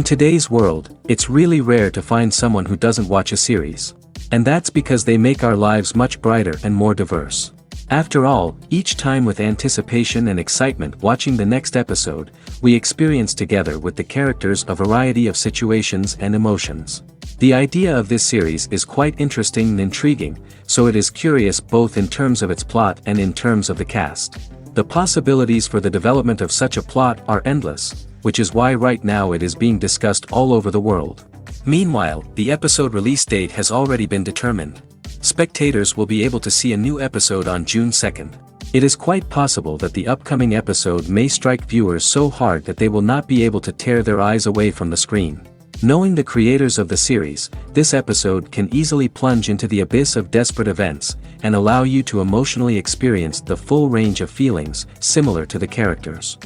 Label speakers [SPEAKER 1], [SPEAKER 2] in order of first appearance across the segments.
[SPEAKER 1] In today's world, it's really rare to find someone who doesn't watch a series. And that's because they make our lives much brighter and more diverse. After all, each time with anticipation and excitement watching the next episode, we experience together with the characters a variety of situations and emotions. The idea of this series is quite interesting and intriguing, so it is curious both in terms of its plot and in terms of the cast. The possibilities for the development of such a plot are endless, which is why right now it is being discussed all over the world. Meanwhile, the episode release date has already been determined. Spectators will be able to see a new episode on June 2nd. It is quite possible that the upcoming episode may strike viewers so hard that they will not be able to tear their eyes away from the screen. Knowing the creators of the series, this episode can easily plunge into the abyss of desperate events, and allow you to emotionally experience the full range of feelings, similar to the characters.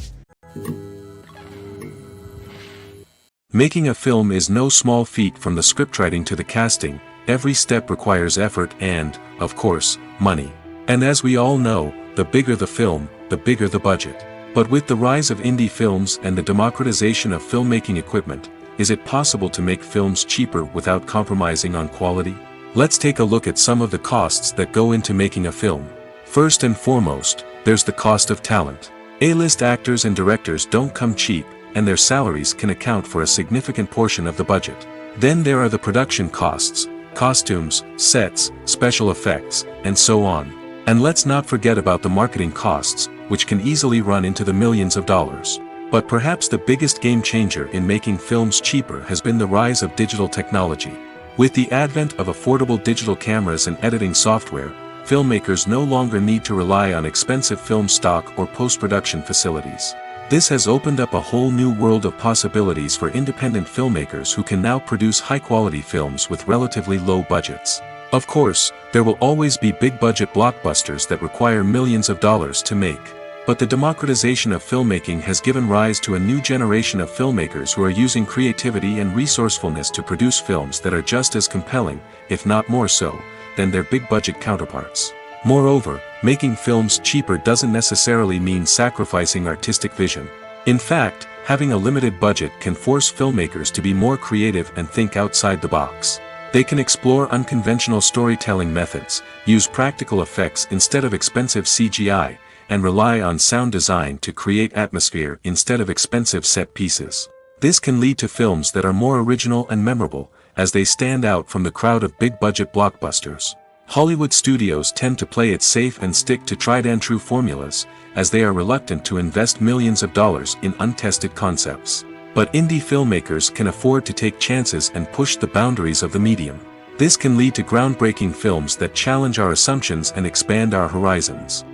[SPEAKER 2] Making a film is no small feat. From the scriptwriting to the casting, every step requires effort and, of course, money. And as we all know, the bigger the film, the bigger the budget. But with the rise of indie films and the democratization of filmmaking equipment, is it possible to make films cheaper without compromising on quality? Let's take a look at some of the costs that go into making a film. First and foremost, there's the cost of talent. A-list actors and directors don't come cheap, and their salaries can account for a significant portion of the budget. Then there are the production costs, costumes, sets, special effects, and so on. And let's not forget about the marketing costs, which can easily run into the millions of dollars. But perhaps the biggest game changer in making films cheaper has been the rise of digital technology. With the advent of affordable digital cameras and editing software, filmmakers no longer need to rely on expensive film stock or post-production facilities. This has opened up a whole new world of possibilities for independent filmmakers who can now produce high-quality films with relatively low budgets. Of course, there will always be big-budget blockbusters that require millions of dollars to make. But the democratization of filmmaking has given rise to a new generation of filmmakers who are using creativity and resourcefulness to produce films that are just as compelling, if not more so, than their big-budget counterparts. Moreover, making films cheaper doesn't necessarily mean sacrificing artistic vision. In fact, having a limited budget can force filmmakers to be more creative and think outside the box. They can explore unconventional storytelling methods, use practical effects instead of expensive CGI, and rely on sound design to create atmosphere instead of expensive set pieces. This can lead to films that are more original and memorable, as they stand out from the crowd of big-budget blockbusters. Hollywood studios tend to play it safe and stick to tried-and-true formulas, as they are reluctant to invest millions of dollars in untested concepts. But indie filmmakers can afford to take chances and push the boundaries of the medium. This can lead to groundbreaking films that challenge our assumptions and expand our horizons.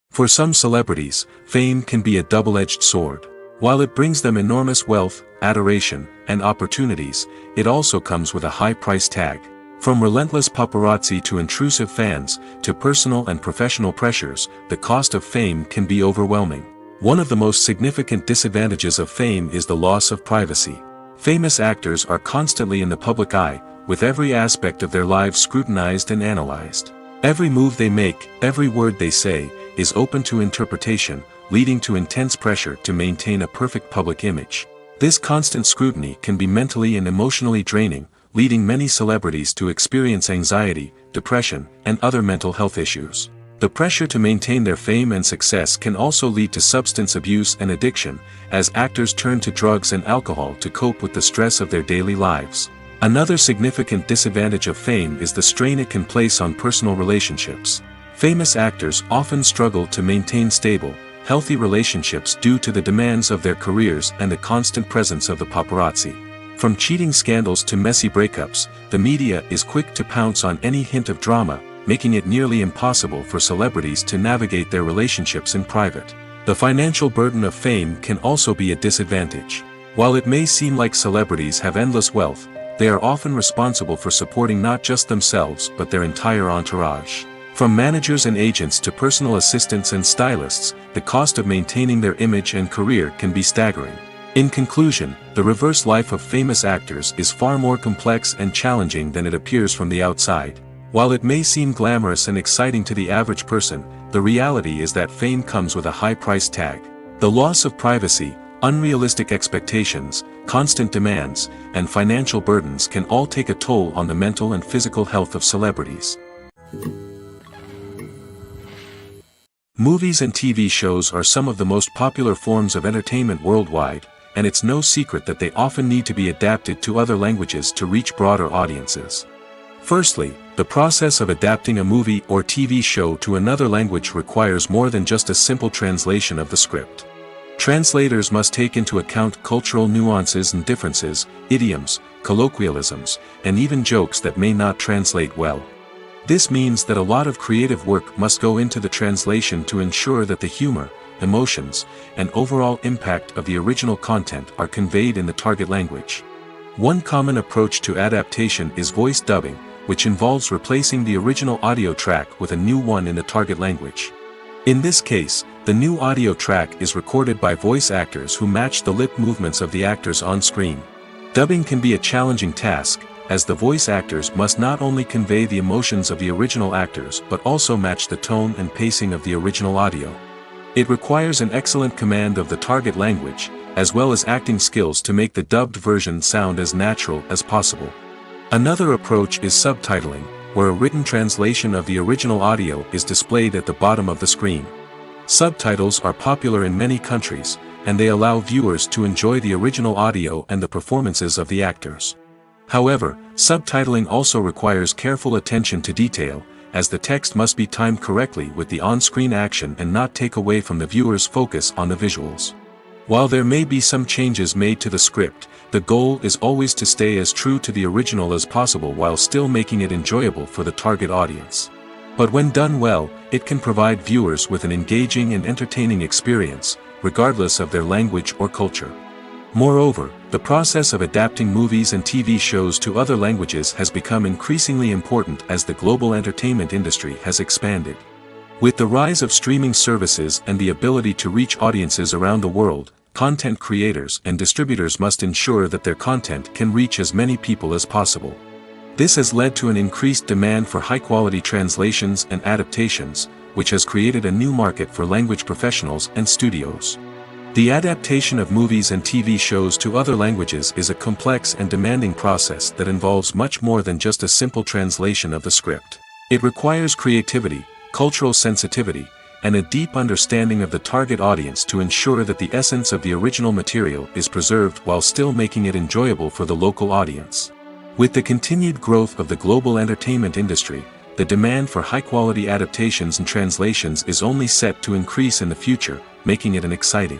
[SPEAKER 2] For some celebrities, fame can be a double-edged sword. While it brings them enormous wealth, adoration, and opportunities, it also comes with a high price tag. From relentless paparazzi to intrusive fans, to personal and professional pressures, the cost of fame can be overwhelming. One of the most significant disadvantages of fame is the loss of privacy. Famous actors are constantly in the public eye, with every aspect of their lives scrutinized and analyzed. Every move they make, every word they say, is open to interpretation, leading to intense pressure to maintain a perfect public image. This constant scrutiny can be mentally and emotionally draining, leading many celebrities to experience anxiety, depression, and other mental health issues. The pressure to maintain their fame and success can also lead to substance abuse and addiction, as actors turn to drugs and alcohol to cope with the stress of their daily lives. Another significant disadvantage of fame is the strain it can place on personal relationships. Famous actors often struggle to maintain stable, healthy relationships due to the demands of their careers and the constant presence of the paparazzi. From cheating scandals to messy breakups, the media is quick to pounce on any hint of drama, making it nearly impossible for celebrities to navigate their relationships in private. The financial burden of fame can also be a disadvantage. While it may seem like celebrities have endless wealth, they are often responsible for supporting not just themselves but their entire entourage. From managers and agents to personal assistants and stylists, the cost of maintaining their image and career can be staggering. In conclusion, the reverse life of famous actors is far more complex and challenging than it appears from the outside. While it may seem glamorous and exciting to the average person, the reality is that fame comes with a high price tag. The loss of privacy, unrealistic expectations, constant demands, and financial burdens can all take a toll on the mental and physical health of celebrities. Movies and TV shows are some of the most popular forms of entertainment worldwide, and it's no secret that they often need to be adapted to other languages to reach broader audiences. Firstly, the process of adapting a movie or TV show to another language requires more than just a simple translation of the script. Translators must take into account cultural nuances and differences, idioms, colloquialisms, and even jokes that may not translate well. This means that a lot of creative work must go into the translation to ensure that the humor, emotions, and overall impact of the original content are conveyed in the target language. One common approach to adaptation is voice dubbing, which involves replacing the original audio track with a new one in the target language. In this case, the new audio track is recorded by voice actors who match the lip movements of the actors on screen. Dubbing can be a challenging task, as the voice actors must not only convey the emotions of the original actors but also match the tone and pacing of the original audio. It requires an excellent command of the target language, as well as acting skills to make the dubbed version sound as natural as possible. Another approach is subtitling, where a written translation of the original audio is displayed at the bottom of the screen. Subtitles are popular in many countries, and they allow viewers to enjoy the original audio and the performances of the actors. However, subtitling also requires careful attention to detail, as the text must be timed correctly with the on-screen action and not take away from the viewer's focus on the visuals. While there may be some changes made to the script, the goal is always to stay as true to the original as possible while still making it enjoyable for the target audience. But when done well, it can provide viewers with an engaging and entertaining experience, regardless of their language or culture. Moreover, the process of adapting movies and TV shows to other languages has become increasingly important as the global entertainment industry has expanded. With the rise of streaming services and the ability to reach audiences around the world, content creators and distributors must ensure that their content can reach as many people as possible. This has led to an increased demand for high-quality translations and adaptations, which has created a new market for language professionals and studios. The adaptation of movies and TV shows to other languages is a complex and demanding process that involves much more than just a simple translation of the script. It requires creativity, cultural sensitivity, and a deep understanding of the target audience to ensure that the essence of the original material is preserved while still making it enjoyable for the local audience. With the continued growth of the global entertainment industry, the demand for high-quality adaptations and translations is only set to increase in the future, making it an exciting.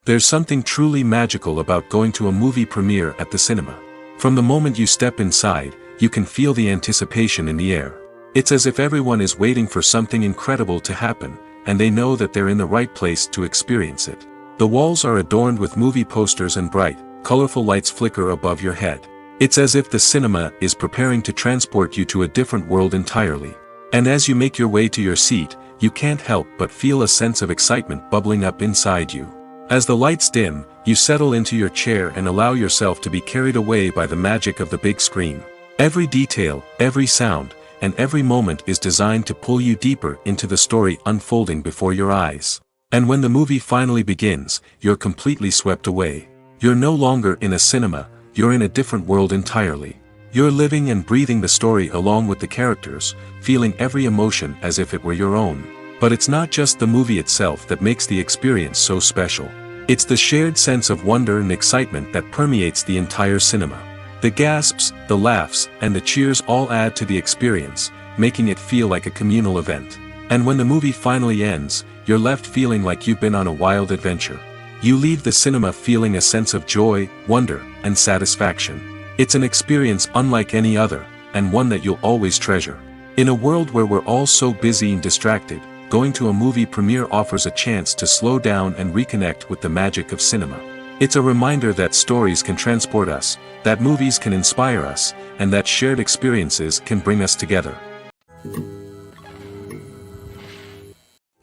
[SPEAKER 2] There's something truly magical about going to a movie premiere at the cinema. From the moment you step inside, you can feel the anticipation in the air. It's as if everyone is waiting for something incredible to happen, and they know that they're in the right place to experience it. The walls are adorned with movie posters and bright, colorful lights flicker above your head. It's as if the cinema is preparing to transport you to a different world entirely. And as you make your way to your seat, you can't help but feel a sense of excitement bubbling up inside you. As the lights dim, you settle into your chair and allow yourself to be carried away by the magic of the big screen. Every detail, every sound, and every moment is designed to pull you deeper into the story unfolding before your eyes. And when the movie finally begins, you're completely swept away. You're no longer in a cinema, you're in a different world entirely. You're living and breathing the story along with the characters, feeling every emotion as if it were your own. But it's not just the movie itself that makes the experience so special. It's the shared sense of wonder and excitement that permeates the entire cinema. The gasps, the laughs, and the cheers all add to the experience, making it feel like a communal event. And when the movie finally ends, you're left feeling like you've been on a wild adventure. You leave the cinema feeling a sense of joy, wonder, and satisfaction. It's an experience unlike any other, and one that you'll always treasure. In a world where we're all so busy and distracted, going to a movie premiere offers a chance to slow down and reconnect with the magic of cinema. It's a reminder that stories can transport us, that movies can inspire us, and that shared experiences can bring us together.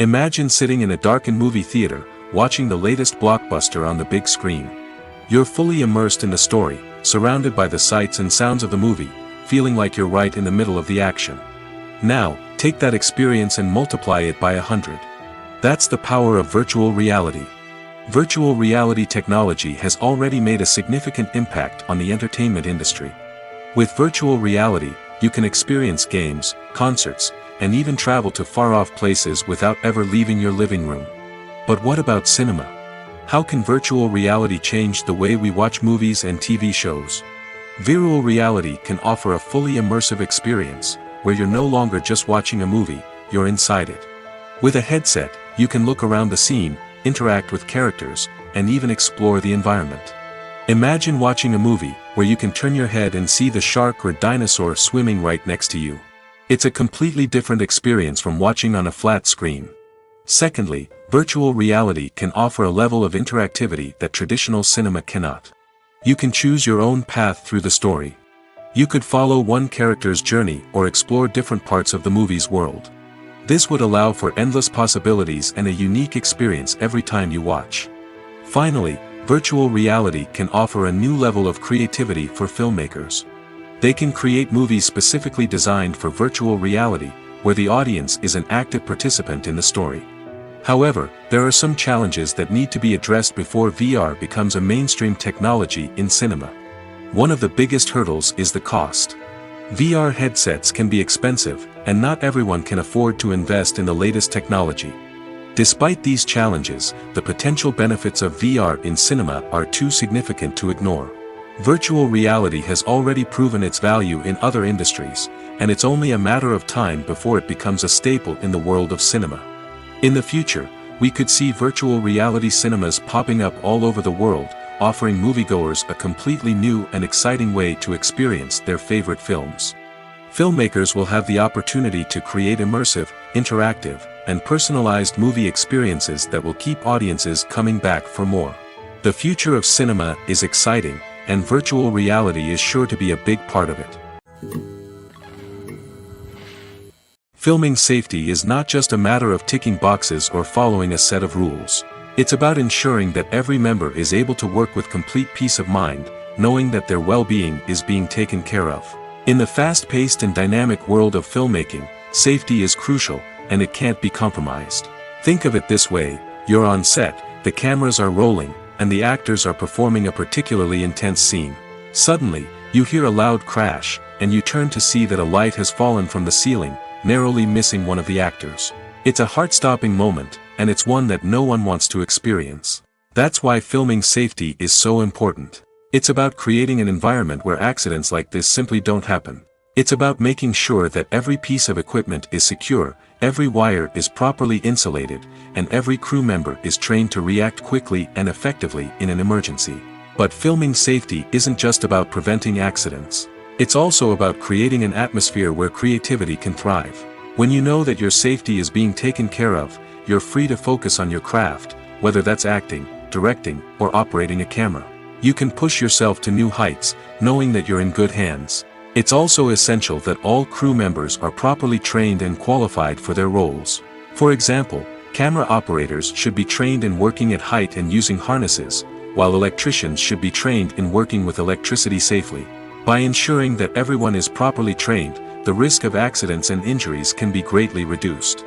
[SPEAKER 2] Imagine sitting in a darkened movie theater, watching the latest blockbuster on the big screen. You're fully immersed in the story, surrounded by the sights and sounds of the movie, feeling like you're right in the middle of the action. Now, Take that experience and multiply it by 100. That's the power of virtual reality. Virtual reality technology has already made a significant impact on the entertainment industry. With virtual reality, you can experience games, concerts, and even travel to far-off places without ever leaving your living room. But what about cinema? How can virtual reality change the way we watch movies and TV shows? Virtual reality can offer a fully immersive experience, where you're no longer just watching a movie, you're inside it. With a headset, you can look around the scene, interact with characters, and even explore the environment. Imagine watching a movie where you can turn your head and see the shark or dinosaur swimming right next to you. It's a completely different experience from watching on a flat screen. Secondly, virtual reality can offer a level of interactivity that traditional cinema cannot. You can choose your own path through the story. You could follow one character's journey or explore different parts of the movie's world. This would allow for endless possibilities and a unique experience every time you watch. Finally, virtual reality can offer a new level of creativity for filmmakers. They can create movies specifically designed for virtual reality, where the audience is an active participant in the story. However, there are some challenges that need to be addressed before VR becomes a mainstream technology in cinema. One of the biggest hurdles is the cost. VR headsets can be expensive, and not everyone can afford to invest in the latest technology. Despite these challenges, the potential benefits of VR in cinema are too significant to ignore. Virtual reality has already proven its value in other industries, and it's only a matter of time before it becomes a staple in the world of cinema. In the future, we could see virtual reality cinemas popping up all over the world, offering moviegoers a completely new and exciting way to experience their favorite films. Filmmakers will have the opportunity to create immersive, interactive, and personalized movie experiences that will keep audiences coming back for more. The future of cinema is exciting, and virtual reality is sure to be a big part of it. Filming safety is not just a matter of ticking boxes or following a set of rules. It's about ensuring that every member is able to work with complete peace of mind, knowing that their well-being is being taken care of. In the fast-paced and dynamic world of filmmaking, safety is crucial, and it can't be compromised. Think of it this way: you're on set, the cameras are rolling, and the actors are performing a particularly intense scene. Suddenly, you hear a loud crash, and you turn to see that a light has fallen from the ceiling, narrowly missing one of the actors. It's a heart-stopping moment, and it's one that no one wants to experience. That's why filming safety is so important. It's about creating an environment where accidents like this simply don't happen. It's about making sure that every piece of equipment is secure, every wire is properly insulated, and every crew member is trained to react quickly and effectively in an emergency. But filming safety isn't just about preventing accidents. It's also about creating an atmosphere where creativity can thrive. When you know that your safety is being taken care of, you're free to focus on your craft, whether that's acting, directing, or operating a camera. You can push yourself to new heights, knowing that you're in good hands. It's also essential that all crew members are properly trained and qualified for their roles. For example, camera operators should be trained in working at height and using harnesses, while electricians should be trained in working with electricity safely. By ensuring that everyone is properly trained, the risk of accidents and injuries can be greatly reduced.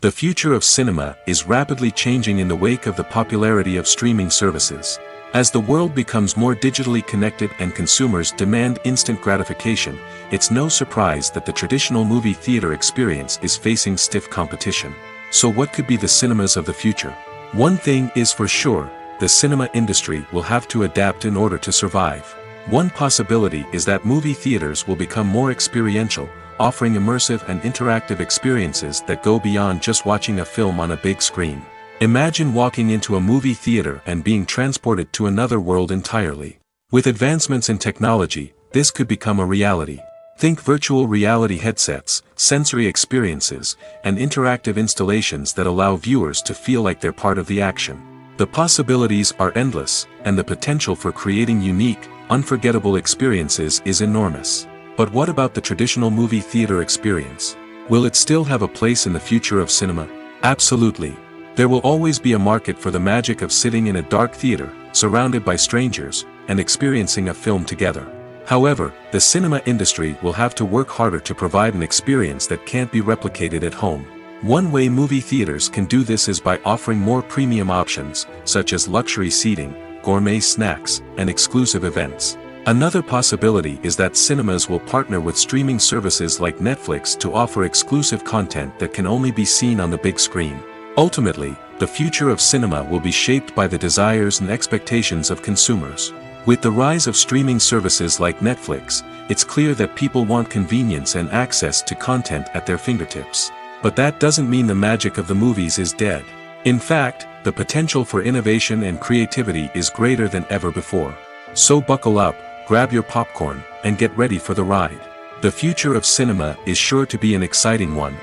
[SPEAKER 2] The future of cinema is rapidly changing in the wake of the popularity of streaming services. As the world becomes more digitally connected and consumers demand instant gratification, it's no surprise that the traditional movie theater experience is facing stiff competition. So what could be the cinemas of the future? One thing is for sure: the cinema industry will have to adapt in order to survive. One possibility is that movie theaters will become more experiential, offering immersive and interactive experiences that go beyond just watching a film on a big screen. Imagine walking into a movie theater and being transported to another world entirely. With advancements in technology, this could become a reality. Think virtual reality headsets, sensory experiences, and interactive installations that allow viewers to feel like they're part of the action. The possibilities are endless, and the potential for creating unique, unforgettable experiences is enormous. But what about the traditional movie theater experience? Will it still have a place in the future of cinema? Absolutely. There will always be a market for the magic of sitting in a dark theater, surrounded by strangers, and experiencing a film together. However, the cinema industry will have to work harder to provide an experience that can't be replicated at home. One way movie theaters can do this is by offering more premium options, such as luxury seating, gourmet snacks, and exclusive events. Another possibility is that cinemas will partner with streaming services like Netflix to offer exclusive content that can only be seen on the big screen. Ultimately, the future of cinema will be shaped by the desires and expectations of consumers. With the rise of streaming services like Netflix, it's clear that people want convenience and access to content at their fingertips. But that doesn't mean the magic of the movies is dead. In fact, the potential for innovation and creativity is greater than ever before. So buckle up, grab your popcorn, and get ready for the ride. The future of cinema is sure to be an exciting one.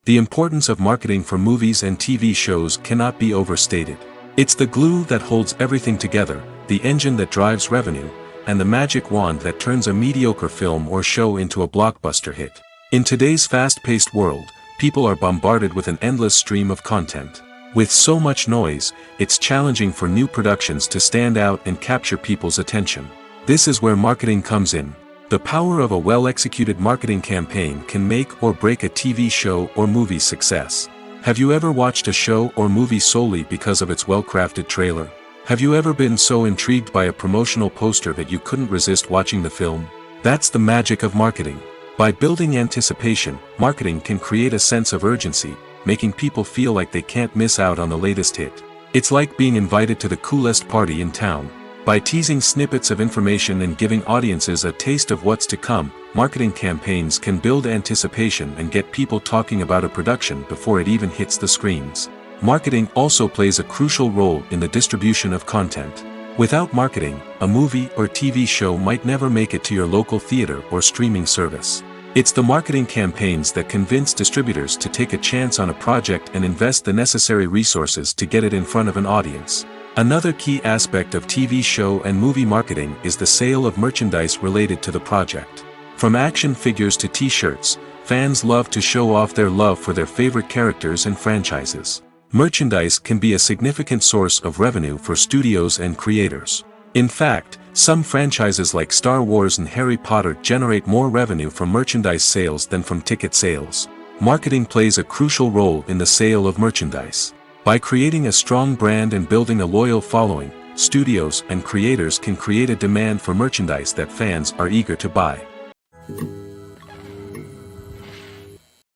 [SPEAKER 2] The importance of marketing for movies and TV shows cannot be overstated. It's the glue that holds everything together, the engine that drives revenue, and the magic wand that turns a mediocre film or show into a blockbuster hit. In today's fast-paced world, people are bombarded with an endless stream of content. With so much noise, it's challenging for new productions to stand out and capture people's attention. This is where marketing comes in. The power of a well-executed marketing campaign can make or break a TV show or movie's success. Have you ever watched a show or movie solely because of its well-crafted trailer? Have you ever been so intrigued by a promotional poster that you couldn't resist watching the film? That's the magic of marketing. By building anticipation, marketing can create a sense of urgency, making people feel like they can't miss out on the latest hit. It's like being invited to the coolest party in town. By teasing snippets of information and giving audiences a taste of what's to come, marketing campaigns can build anticipation and get people talking about a production before it even hits the screens. Marketing also plays a crucial role in the distribution of content. Without marketing, a movie or TV show might never make it to your local theater or streaming service. It's the marketing campaigns that convince distributors to take a chance on a project and invest the necessary resources to get it in front of an audience. Another key aspect of TV show and movie marketing is the sale of merchandise related to the project. From action figures to t-shirts, fans love to show off their love for their favorite characters and franchises. Merchandise can be a significant source of revenue for studios and creators. In fact, some franchises like Star Wars and Harry Potter generate more revenue from merchandise sales than from ticket sales. Marketing plays a crucial role in the sale of merchandise. By creating a strong brand and building a loyal following, studios and creators can create a demand for merchandise that fans are eager to buy.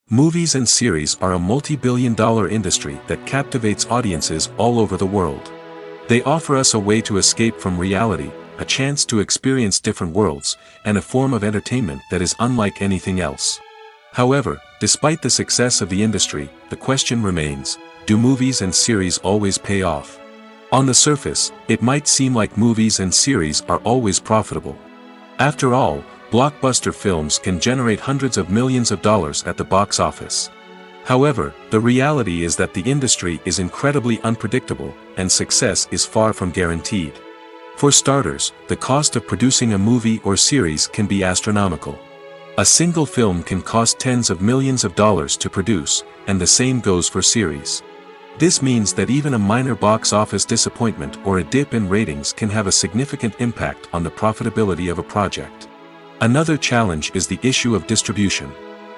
[SPEAKER 2] Movies and series are a multi-billion-dollar industry that captivates audiences all over the world. They offer us a way to escape from reality, a chance to experience different worlds, and a form of entertainment that is unlike anything else. However, despite the success of the industry, the question remains, do movies and series always pay off? On the surface, it might seem like movies and series are always profitable. After all, blockbuster films can generate hundreds of millions of dollars at the box office. However, the reality is that the industry is incredibly unpredictable, and success is far from guaranteed. For starters, the cost of producing a movie or series can be astronomical. A single film can cost tens of millions of dollars to produce, and the same goes for series. This means that even a minor box office disappointment or a dip in ratings can have a significant impact on the profitability of a project. Another challenge is the issue of distribution.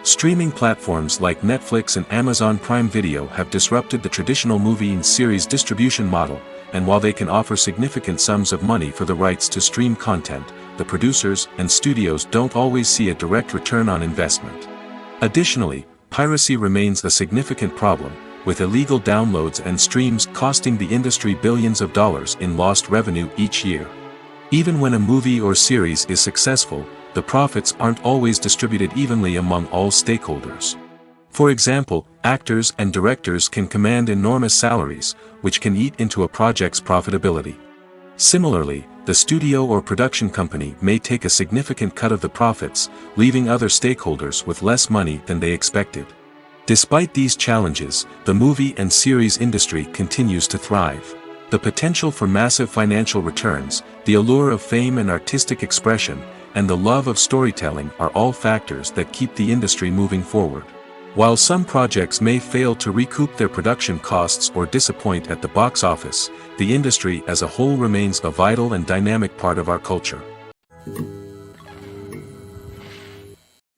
[SPEAKER 2] Streaming platforms like Netflix and Amazon Prime Video have disrupted the traditional movie and series distribution model, and while they can offer significant sums of money for the rights to stream content, the producers and studios don't always see a direct return on investment. Additionally, piracy remains a significant problem, with illegal downloads and streams costing the industry billions of dollars in lost revenue each year. Even when a movie or series is successful, the profits aren't always distributed evenly among all stakeholders. For example, actors and directors can command enormous salaries, which can eat into a project's profitability. Similarly, the studio or production company may take a significant cut of the profits, leaving other stakeholders with less money than they expected. Despite these challenges, the movie and series industry continues to thrive. The potential for massive financial returns, the allure of fame and artistic expression, and the love of storytelling are all factors that keep the industry moving forward. While some projects may fail to recoup their production costs or disappoint at the box office, the industry as a whole remains a vital and dynamic part of our culture.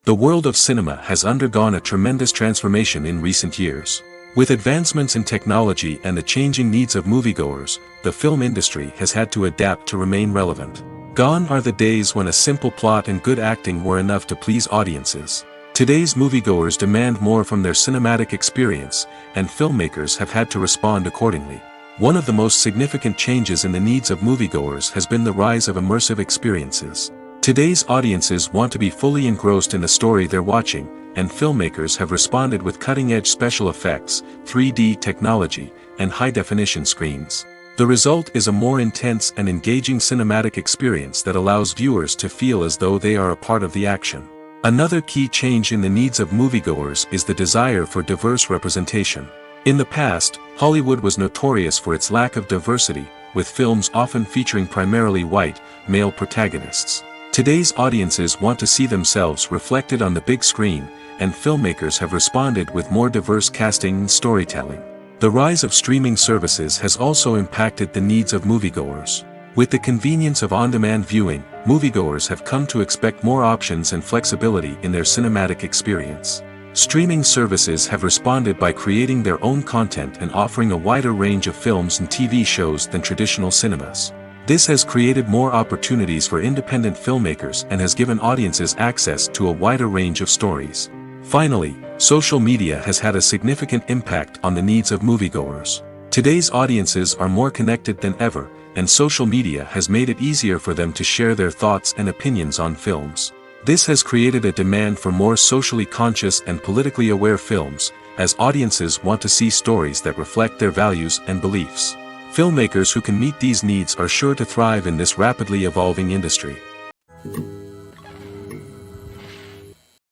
[SPEAKER 2] The world of cinema has undergone a tremendous transformation in recent years. With advancements in technology and the changing needs of moviegoers, the film industry has had to adapt to remain relevant. Gone are the days when a simple plot and good acting were enough to please audiences. Today's moviegoers demand more from their cinematic experience, and filmmakers have had to respond accordingly. One of the most significant changes in the needs of moviegoers has been the rise of immersive experiences. Today's audiences want to be fully engrossed in the story they're watching, and filmmakers have responded with cutting-edge special effects, 3D technology, and high-definition screens. The result is a more intense and engaging cinematic experience that allows viewers to feel as though they are a part of the action. Another key change in the needs of moviegoers is the desire for diverse representation. In the past, Hollywood was notorious for its lack of diversity, with films often featuring primarily white, male protagonists. Today's audiences want to see themselves reflected on the big screen, and filmmakers have responded with more diverse casting and storytelling. The rise of streaming services has also impacted the needs of moviegoers. With the convenience of on-demand viewing, moviegoers have come to expect more options and flexibility in their cinematic experience. Streaming services have responded by creating their own content and offering a wider range of films and TV shows than traditional cinemas. This has created more opportunities for independent filmmakers and has given audiences access to a wider range of stories. Finally, social media has had a significant impact on the needs of moviegoers. Today's audiences are more connected than ever, and social media has made it easier for them to share their thoughts and opinions on films. This has created a demand for more socially conscious and politically aware films, as audiences want to see stories that reflect their values and beliefs. Filmmakers who can meet these needs are sure to thrive in this rapidly evolving industry.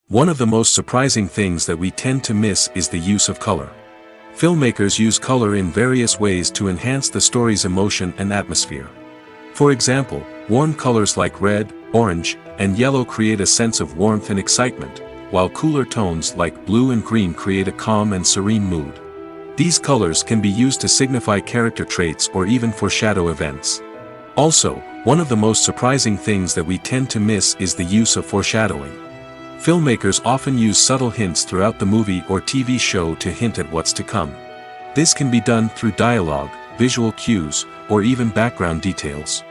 [SPEAKER 2] One of the most surprising things that we tend to miss is the use of color. Filmmakers use color in various ways to enhance the story's emotion and atmosphere. For example, warm colors like red, orange, and yellow create a sense of warmth and excitement, while cooler tones like blue and green create a calm and serene mood. These colors can be used to signify character traits or even foreshadow events. Also, one of the most surprising things that we tend to miss is the use of foreshadowing. Filmmakers often use subtle hints throughout the movie or TV show to hint at what's to come. This can be done through dialogue, visual cues, or even background details.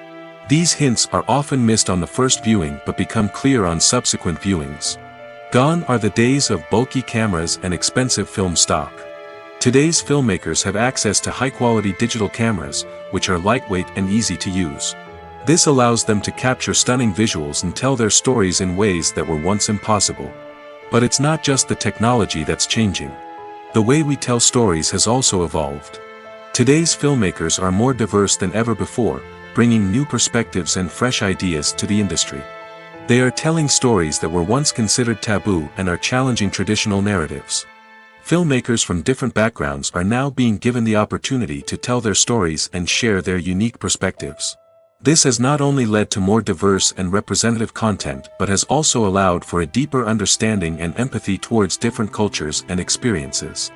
[SPEAKER 2] These hints are often missed on the first viewing but become clear on subsequent viewings. Gone are the days of bulky cameras and expensive film stock. Today's filmmakers have access to high-quality digital cameras, which are lightweight and easy to use. This allows them to capture stunning visuals and tell their stories in ways that were once impossible. But it's not just the technology that's changing. The way we tell stories has also evolved. Today's filmmakers are more diverse than ever before, bringing new perspectives and fresh ideas to the industry. They are telling stories that were once considered taboo and are challenging traditional narratives. Filmmakers from different backgrounds are now being given the opportunity to tell their stories and share their unique perspectives. This has not only led to more diverse and representative content but has also allowed for a deeper understanding and empathy towards different cultures and experiences.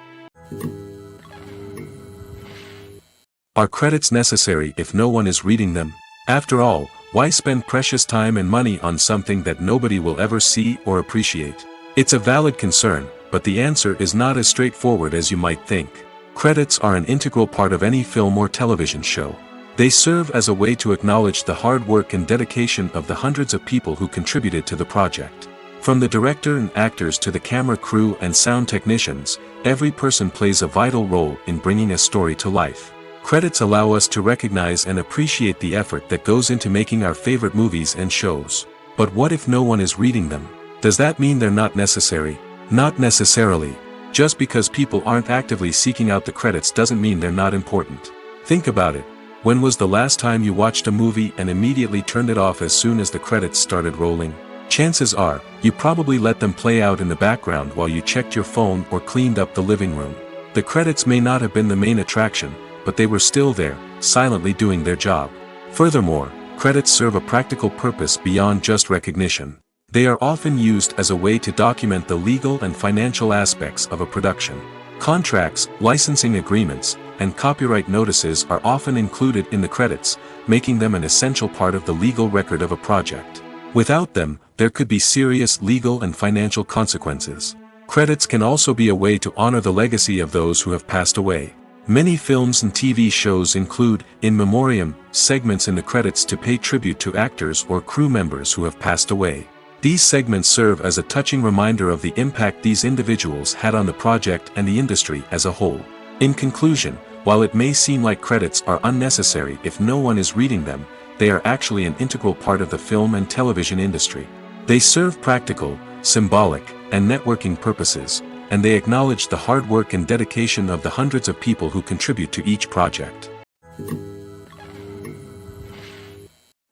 [SPEAKER 2] Are credits necessary if no one is reading them? After all, why spend precious time and money on something that nobody will ever see or appreciate? It's a valid concern, but the answer is not as straightforward as you might think. Credits are an integral part of any film or television show. They serve as a way to acknowledge the hard work and dedication of the hundreds of people who contributed to the project. From the director and actors to the camera crew and sound technicians, every person plays a vital role in bringing a story to life. Credits allow us to recognize and appreciate the effort that goes into making our favorite movies and shows. But what if no one is reading them? Does that mean they're not necessary? Not necessarily. Just because people aren't actively seeking out the credits doesn't mean they're not important. Think about it. When was the last time you watched a movie and immediately turned it off as soon as the credits started rolling? Chances are, you probably let them play out in the background while you checked your phone or cleaned up the living room. The credits may not have been the main attraction, but they were still there, silently doing their job. Furthermore, credits serve a practical purpose beyond just recognition. They are often used as a way to document the legal and financial aspects of a production. Contracts, licensing agreements, and copyright notices are often included in the credits, making them an essential part of the legal record of a project. Without them, there could be serious legal and financial consequences. Credits can also be a way to honor the legacy of those who have passed away. Many films and TV shows include, in memoriam, segments in the credits to pay tribute to actors or crew members who have passed away. These segments serve as a touching reminder of the impact these individuals had on the project and the industry as a whole. In conclusion, while it may seem like credits are unnecessary if no one is reading them, they are actually an integral part of the film and television industry. They serve practical, symbolic, and networking purposes, and they acknowledge the hard work and dedication of the hundreds of people who contribute to each project.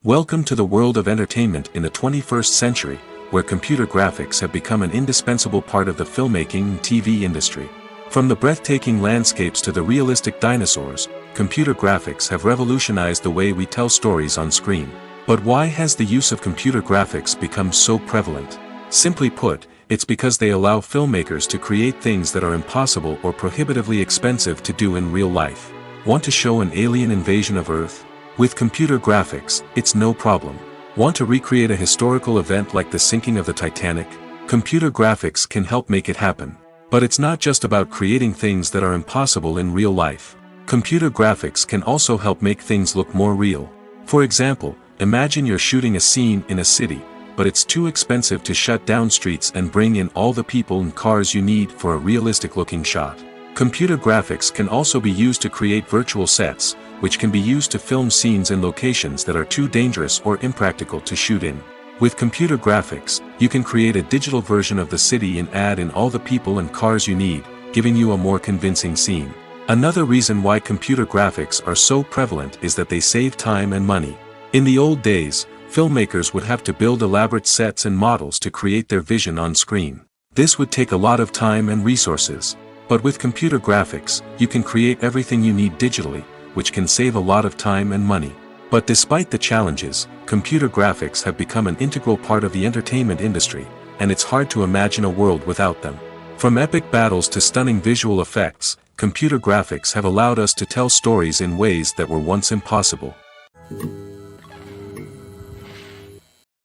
[SPEAKER 2] Welcome to the world of entertainment in the 21st century, where computer graphics have become an indispensable part of the filmmaking and TV industry. From the breathtaking landscapes to the realistic dinosaurs, computer graphics have revolutionized the way we tell stories on screen. But why has the use of computer graphics become so prevalent? Simply put, it's because they allow filmmakers to create things that are impossible or prohibitively expensive to do in real life. Want to show an alien invasion of Earth? With computer graphics, it's no problem. Want to recreate a historical event like the sinking of the Titanic? Computer graphics can help make it happen. But it's not just about creating things that are impossible in real life. Computer graphics can also help make things look more real. For example, imagine you're shooting a scene in a city, but it's too expensive to shut down streets and bring in all the people and cars you need for a realistic-looking shot. Computer graphics can also be used to create virtual sets, which can be used to film scenes in locations that are too dangerous or impractical to shoot in. With computer graphics, you can create a digital version of the city and add in all the people and cars you need, giving you a more convincing scene. Another reason why computer graphics are so prevalent is that they save time and money. In the old days, filmmakers would have to build elaborate sets and models to create their vision on screen. This would take a lot of time and resources. But with computer graphics, you can create everything you need digitally, which can save a lot of time and money. But despite the challenges, computer graphics have become an integral part of the entertainment industry, and it's hard to imagine a world without them. From epic battles to stunning visual effects, computer graphics have allowed us to tell stories in ways that were once impossible.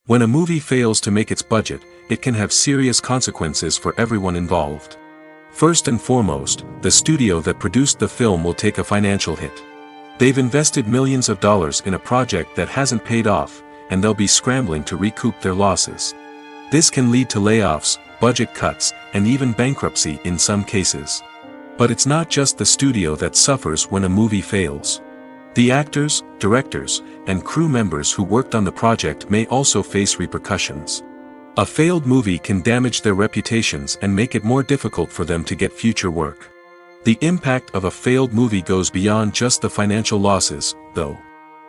[SPEAKER 2] When a movie fails to make its budget, it can have serious consequences for everyone involved. First and foremost, the studio that produced the film will take a financial hit. They've invested millions of dollars in a project that hasn't paid off, and they'll be scrambling to recoup their losses. This can lead to layoffs, budget cuts, and even bankruptcy in some cases. But it's not just the studio that suffers when a movie fails. The actors, directors, and crew members who worked on the project may also face repercussions. A failed movie can damage their reputations and make it more difficult for them to get future work. The impact of a failed movie goes beyond just the financial losses, though.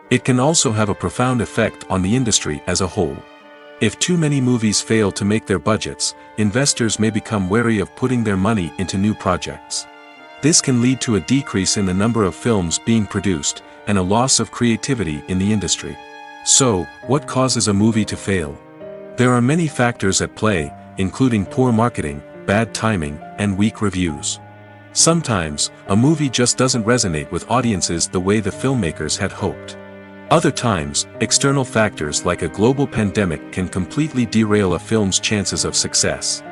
[SPEAKER 2] It can also have a profound effect on the industry as a whole. If too many movies fail to make their budgets, investors may become wary of putting their money into new projects. This can lead to a decrease in the number of films being produced, and a loss of creativity in the industry. So, what causes a movie to fail? There are many factors at play, including poor marketing, bad timing, and weak reviews. Sometimes, a movie just doesn't resonate with audiences the way the filmmakers had hoped. Other times, external factors like a global pandemic can completely derail a film's chances of success.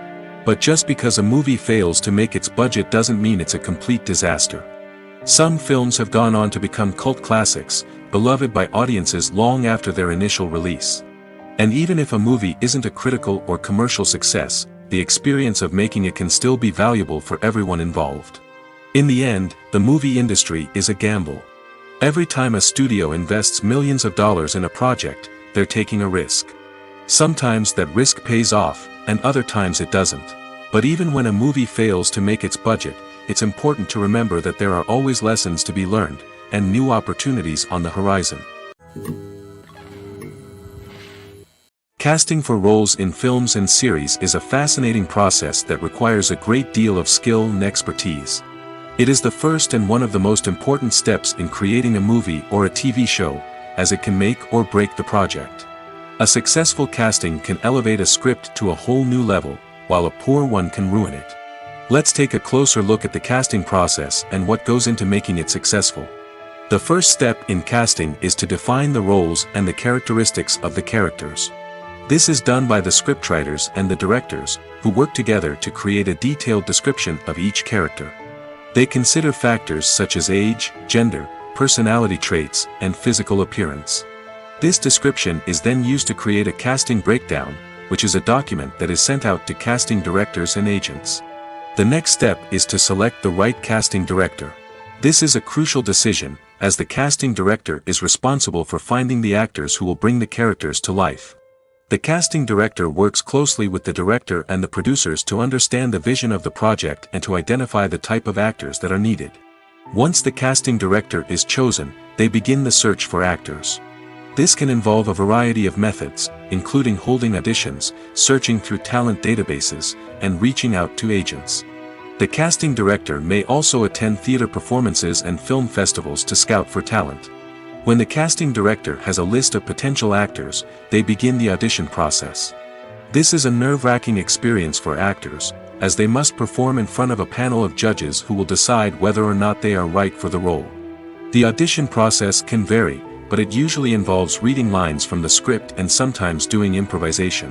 [SPEAKER 2] But just because a movie fails to make its budget doesn't mean it's a complete disaster. Some films have gone on to become cult classics, beloved by audiences long after their initial release. And even if a movie isn't a critical or commercial success, the experience of making it can still be valuable for everyone involved. In the end, the movie industry is a gamble. Every time a studio invests millions of dollars in a project, they're taking a risk. Sometimes that risk pays off, and other times it doesn't. But even when a movie fails to make its budget, it's important to remember that there are always lessons to be learned, and new opportunities on the horizon. Casting for roles in films and series is a fascinating process that requires a great deal of skill and expertise. It is the first and one of the most important steps in creating a movie or a TV show, as it can make or break the project. A successful casting can elevate a script to a whole new level, while a poor one can ruin it. Let's take a closer look at the casting process and what goes into making it successful. The first step in casting is to define the roles and the characteristics of the characters. This is done by the scriptwriters and the directors, who work together to create a detailed description of each character. They consider factors such as age, gender, personality traits, and physical appearance. This description is then used to create a casting breakdown, which is a document that is sent out to casting directors and agents. The next step is to select the right casting director. This is a crucial decision, as the casting director is responsible for finding the actors who will bring the characters to life. The casting director works closely with the director and the producers to understand the vision of the project and to identify the type of actors that are needed. Once the casting director is chosen, they begin the search for actors. This can involve a variety of methods, including holding auditions, searching through talent databases, and reaching out to agents. The casting director may also attend theater performances and film festivals to scout for talent. When the casting director has a list of potential actors, they begin the audition process. This is a nerve-wracking experience for actors, as they must perform in front of a panel of judges who will decide whether or not they are right for the role. The audition process can vary, but it usually involves reading lines from the script and sometimes doing improvisation.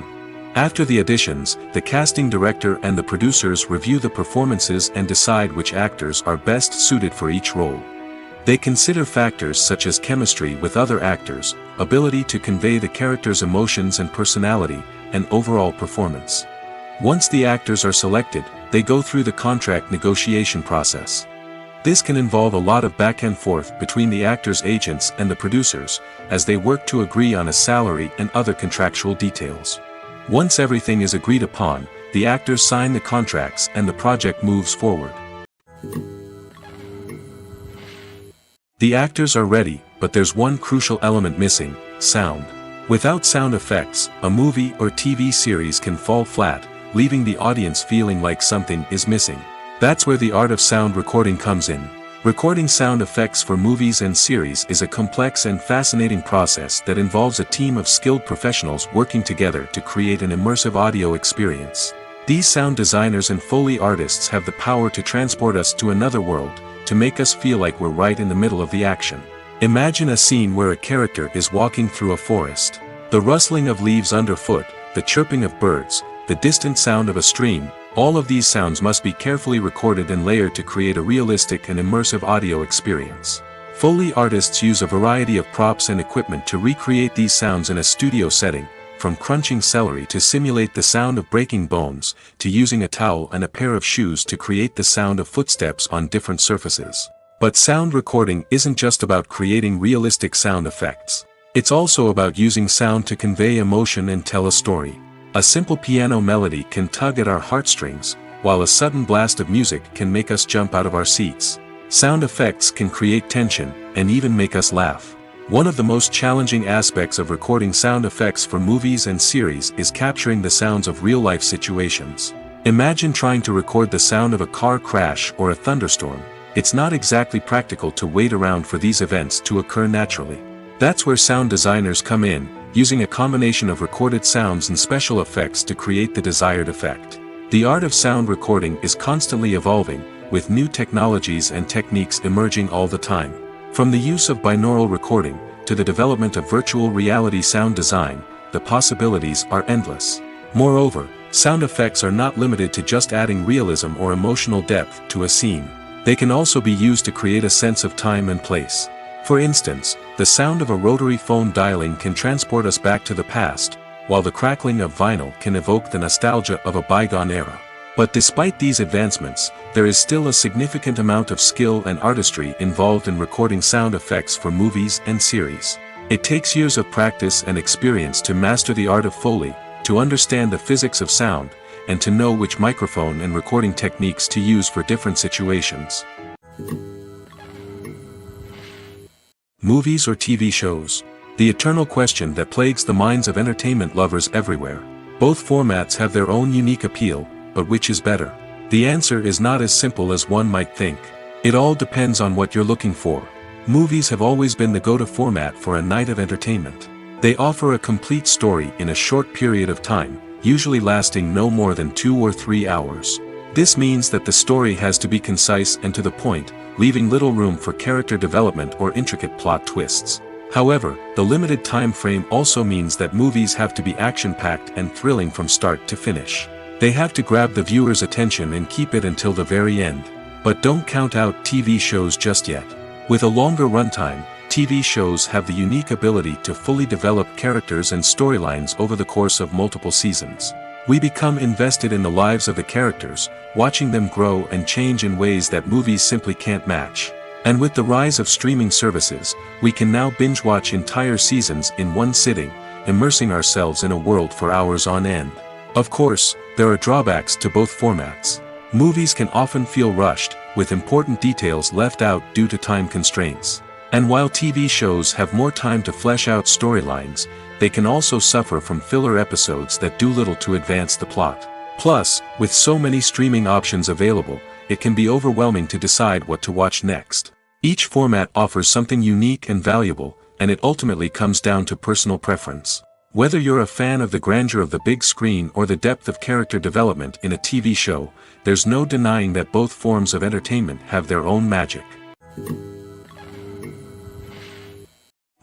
[SPEAKER 2] After the auditions, the casting director and the producers review the performances and decide which actors are best suited for each role. They consider factors such as chemistry with other actors, ability to convey the character's emotions and personality, and overall performance. Once the actors are selected, they go through the contract negotiation process. This can involve a lot of back and forth between the actors' agents and the producers, as they work to agree on a salary and other contractual details. Once everything is agreed upon, the actors sign the contracts and the project moves forward. The actors are ready, but there's one crucial element missing: sound. Without sound effects, a movie or TV series can fall flat, leaving the audience feeling like something is missing. That's where the art of sound recording comes in. Recording sound effects for movies and series is a complex and fascinating process that involves a team of skilled professionals working together to create an immersive audio experience. These sound designers and Foley artists have the power to transport us to another world, to make us feel like we're right in the middle of the action. Imagine a scene where a character is walking through a forest. The rustling of leaves underfoot, the chirping of birds, the distant sound of a stream, all of these sounds must be carefully recorded and layered to create a realistic and immersive audio experience. Foley artists use a variety of props and equipment to recreate these sounds in a studio setting, from crunching celery to simulate the sound of breaking bones, to using a towel and a pair of shoes to create the sound of footsteps on different surfaces. But sound recording isn't just about creating realistic sound effects. It's also about using sound to convey emotion and tell a story. A simple piano melody can tug at our heartstrings, while a sudden blast of music can make us jump out of our seats. Sound effects can create tension, and even make us laugh. One of the most challenging aspects of recording sound effects for movies and series is capturing the sounds of real-life situations. Imagine trying to record the sound of a car crash or a thunderstorm. It's not exactly practical to wait around for these events to occur naturally. That's where sound designers come in, using a combination of recorded sounds and special effects to create the desired effect. The art of sound recording is constantly evolving, with new technologies and techniques emerging all the time. From the use of binaural recording, to the development of virtual reality sound design, the possibilities are endless. Moreover, sound effects are not limited to just adding realism or emotional depth to a scene. They can also be used to create a sense of time and place. For instance, the sound of a rotary phone dialing can transport us back to the past, while the crackling of vinyl can evoke the nostalgia of a bygone era. But despite these advancements, there is still a significant amount of skill and artistry involved in recording sound effects for movies and series. It takes years of practice and experience to master the art of Foley, to understand the physics of sound, and to know which microphone and recording techniques to use for different situations. Movies or TV shows? The eternal question that plagues the minds of entertainment lovers everywhere. Both formats have their own unique appeal, but which is better? The answer is not as simple as one might think. It all depends on what you're looking for. Movies have always been the go-to format for a night of entertainment. They offer a complete story in a short period of time, usually lasting no more than 2 or 3 hours. This means that the story has to be concise and to the point, leaving little room for character development or intricate plot twists. However, the limited time frame also means that movies have to be action-packed and thrilling from start to finish. They have to grab the viewer's attention and keep it until the very end. But don't count out TV shows just yet. With a longer runtime, TV shows have the unique ability to fully develop characters and storylines over the course of multiple seasons. We become invested in the lives of the characters, watching them grow and change in ways that movies simply can't match. And with the rise of streaming services, we can now binge-watch entire seasons in one sitting, immersing ourselves in a world for hours on end. Of course, there are drawbacks to both formats. Movies can often feel rushed, with important details left out due to time constraints. And while TV shows have more time to flesh out storylines, they can also suffer from filler episodes that do little to advance the plot. Plus, with so many streaming options available, it can be overwhelming to decide what to watch next. Each format offers something unique and valuable, and it ultimately comes down to personal preference. Whether you're a fan of the grandeur of the big screen or the depth of character development in a TV show, there's no denying that both forms of entertainment have their own magic.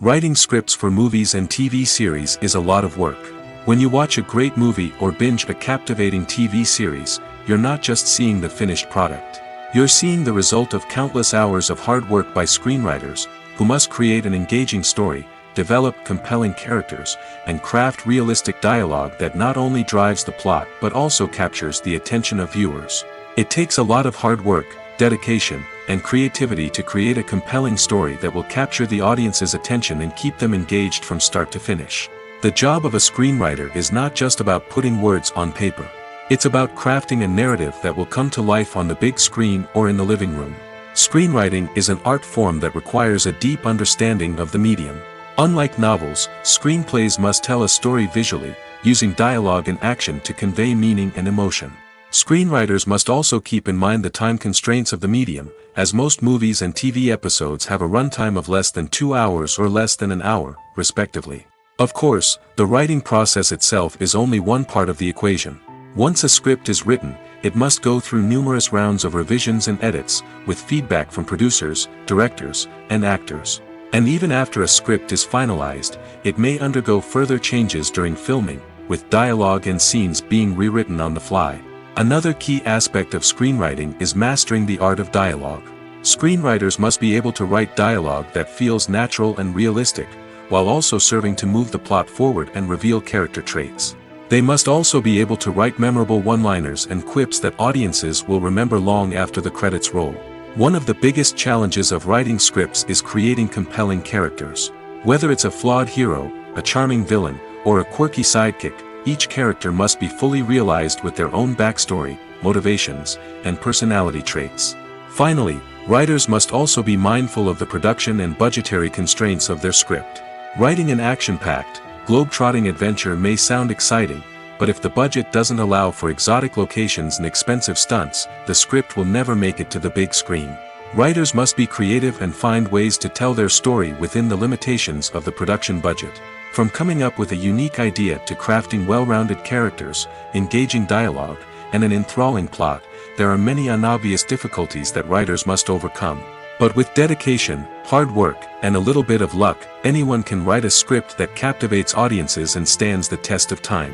[SPEAKER 2] Writing scripts for movies and TV series is a lot of work. When you watch a great movie or binge a captivating TV series, you're not just seeing the finished product. You're seeing the result of countless hours of hard work by screenwriters, who must create an engaging story, develop compelling characters, and craft realistic dialogue that not only drives the plot but also captures the attention of viewers. It takes a lot of hard work, dedication, and creativity to create a compelling story that will capture the audience's attention and keep them engaged from start to finish. The job of a screenwriter is not just about putting words on paper. It's about crafting a narrative that will come to life on the big screen or in the living room. Screenwriting is an art form that requires a deep understanding of the medium. Unlike novels, screenplays must tell a story visually, using dialogue and action to convey meaning and emotion. Screenwriters must also keep in mind the time constraints of the medium, as most movies and TV episodes have a runtime of less than 2 hours or less than an hour, respectively. Of course, the writing process itself is only one part of the equation. Once a script is written, it must go through numerous rounds of revisions and edits, with feedback from producers, directors, and actors. And even after a script is finalized, it may undergo further changes during filming, with dialogue and scenes being rewritten on the fly. Another key aspect of screenwriting is mastering the art of dialogue. Screenwriters must be able to write dialogue that feels natural and realistic, while also serving to move the plot forward and reveal character traits. They must also be able to write memorable one-liners and quips that audiences will remember long after the credits roll. One of the biggest challenges of writing scripts is creating compelling characters. Whether it's a flawed hero, a charming villain, or a quirky sidekick, each character must be fully realized with their own backstory, motivations, and personality traits. Finally, writers must also be mindful of the production and budgetary constraints of their script. Writing an action-packed, globe-trotting adventure may sound exciting, but if the budget doesn't allow for exotic locations and expensive stunts, the script will never make it to the big screen. Writers must be creative and find ways to tell their story within the limitations of the production budget. From coming up with a unique idea to crafting well-rounded characters, engaging dialogue, and an enthralling plot, there are many unobvious difficulties that writers must overcome. But with dedication, hard work, and a little bit of luck, anyone can write a script that captivates audiences and stands the test of time.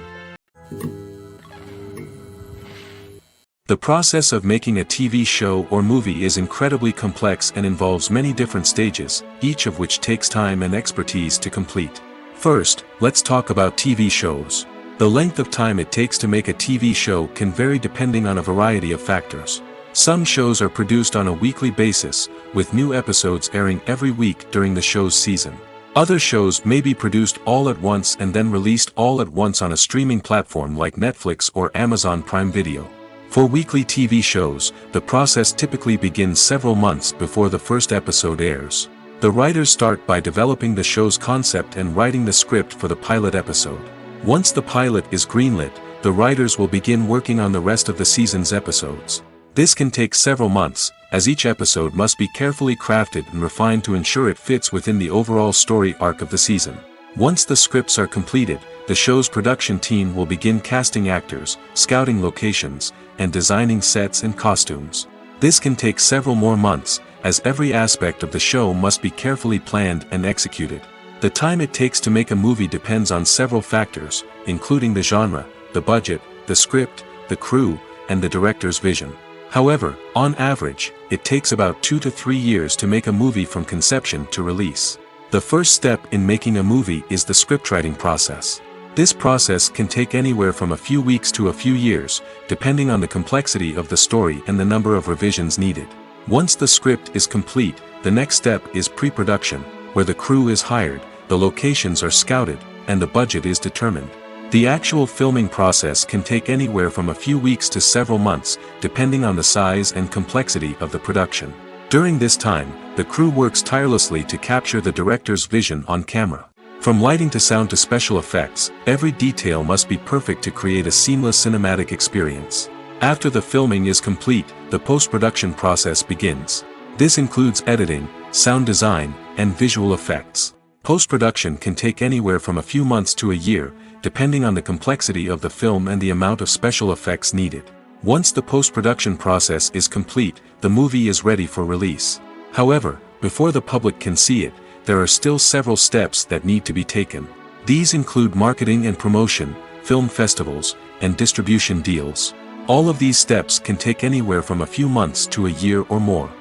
[SPEAKER 2] The process of making a TV show or movie is incredibly complex and involves many different stages, each of which takes time and expertise to complete. First, let's talk about TV shows. The length of time it takes to make a TV show can vary depending on a variety of factors. Some shows are produced on a weekly basis, with new episodes airing every week during the show's season. Other shows may be produced all at once and then released all at once on a streaming platform like Netflix or Amazon Prime Video. For weekly TV shows, the process typically begins several months before the first episode airs. The writers start by developing the show's concept and writing the script for the pilot episode. Once the pilot is greenlit, the writers will begin working on the rest of the season's episodes. This can take several months, as each episode must be carefully crafted and refined to ensure it fits within the overall story arc of the season. Once the scripts are completed, the show's production team will begin casting actors, scouting locations, and designing sets and costumes. This can take several more months, as every aspect of the show must be carefully planned and executed. The time it takes to make a movie depends on several factors, including the genre, the budget, the script, the crew, and the director's vision. However, on average, it takes about 2 to 3 years to make a movie from conception to release. The first step in making a movie is the scriptwriting process. This process can take anywhere from a few weeks to a few years, depending on the complexity of the story and the number of revisions needed. Once the script is complete, the next step is pre-production, where the crew is hired, the locations are scouted, and the budget is determined. The actual filming process can take anywhere from a few weeks to several months, depending on the size and complexity of the production. During this time, the crew works tirelessly to capture the director's vision on camera. From lighting to sound to special effects, every detail must be perfect to create a seamless cinematic experience. After the filming is complete, the post-production process begins. This includes editing, sound design, and visual effects. Post-production can take anywhere from a few months to a year, depending on the complexity of the film and the amount of special effects needed. Once the post-production process is complete, the movie is ready for release. However, before the public can see it, there are still several steps that need to be taken. These include marketing and promotion, film festivals, and distribution deals. All of these steps can take anywhere from a few months to a year or more.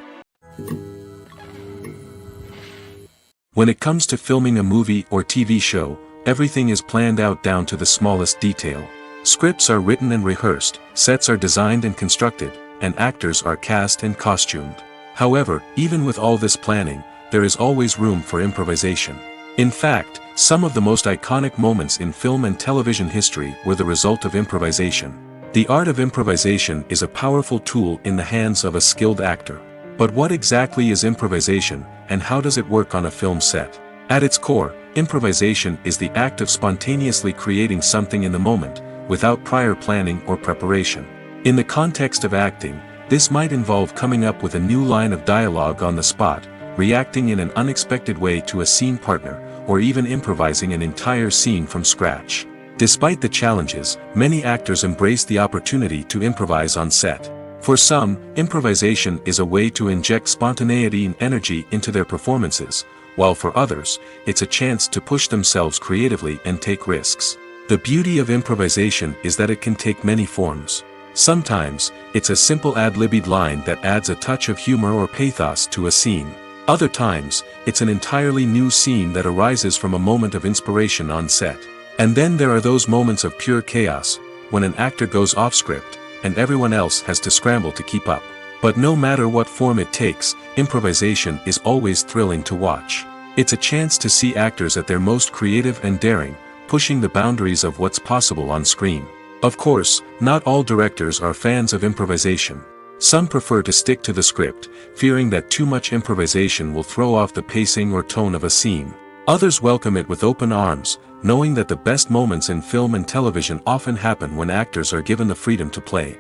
[SPEAKER 2] When it comes to filming a movie or TV show, everything is planned out down to the smallest detail. Scripts are written and rehearsed, sets are designed and constructed, and actors are cast and costumed. However, even with all this planning, there is always room for improvisation. In fact, some of the most iconic moments in film and television history were the result of improvisation. The art of improvisation is a powerful tool in the hands of a skilled actor. But what exactly is improvisation, and how does it work on a film set? At its core, improvisation is the act of spontaneously creating something in the moment, without prior planning or preparation. In the context of acting, this might involve coming up with a new line of dialogue on the spot, reacting in an unexpected way to a scene partner, or even improvising an entire scene from scratch. Despite the challenges, many actors embrace the opportunity to improvise on set. For some, improvisation is a way to inject spontaneity and energy into their performances, while for others, it's a chance to push themselves creatively and take risks. The beauty of improvisation is that it can take many forms. Sometimes, it's a simple ad-libbed line that adds a touch of humor or pathos to a scene. Other times, it's an entirely new scene that arises from a moment of inspiration on set. And then there are those moments of pure chaos, when an actor goes off script, and everyone else has to scramble to keep up. But no matter what form it takes, improvisation is always thrilling to watch. It's a chance to see actors at their most creative and daring, pushing the boundaries of what's possible on screen. Of course, not all directors are fans of improvisation. Some prefer to stick to the script, fearing that too much improvisation will throw off the pacing or tone of a scene. Others welcome it with open arms, knowing that the best moments in film and television often happen when actors are given the freedom to play.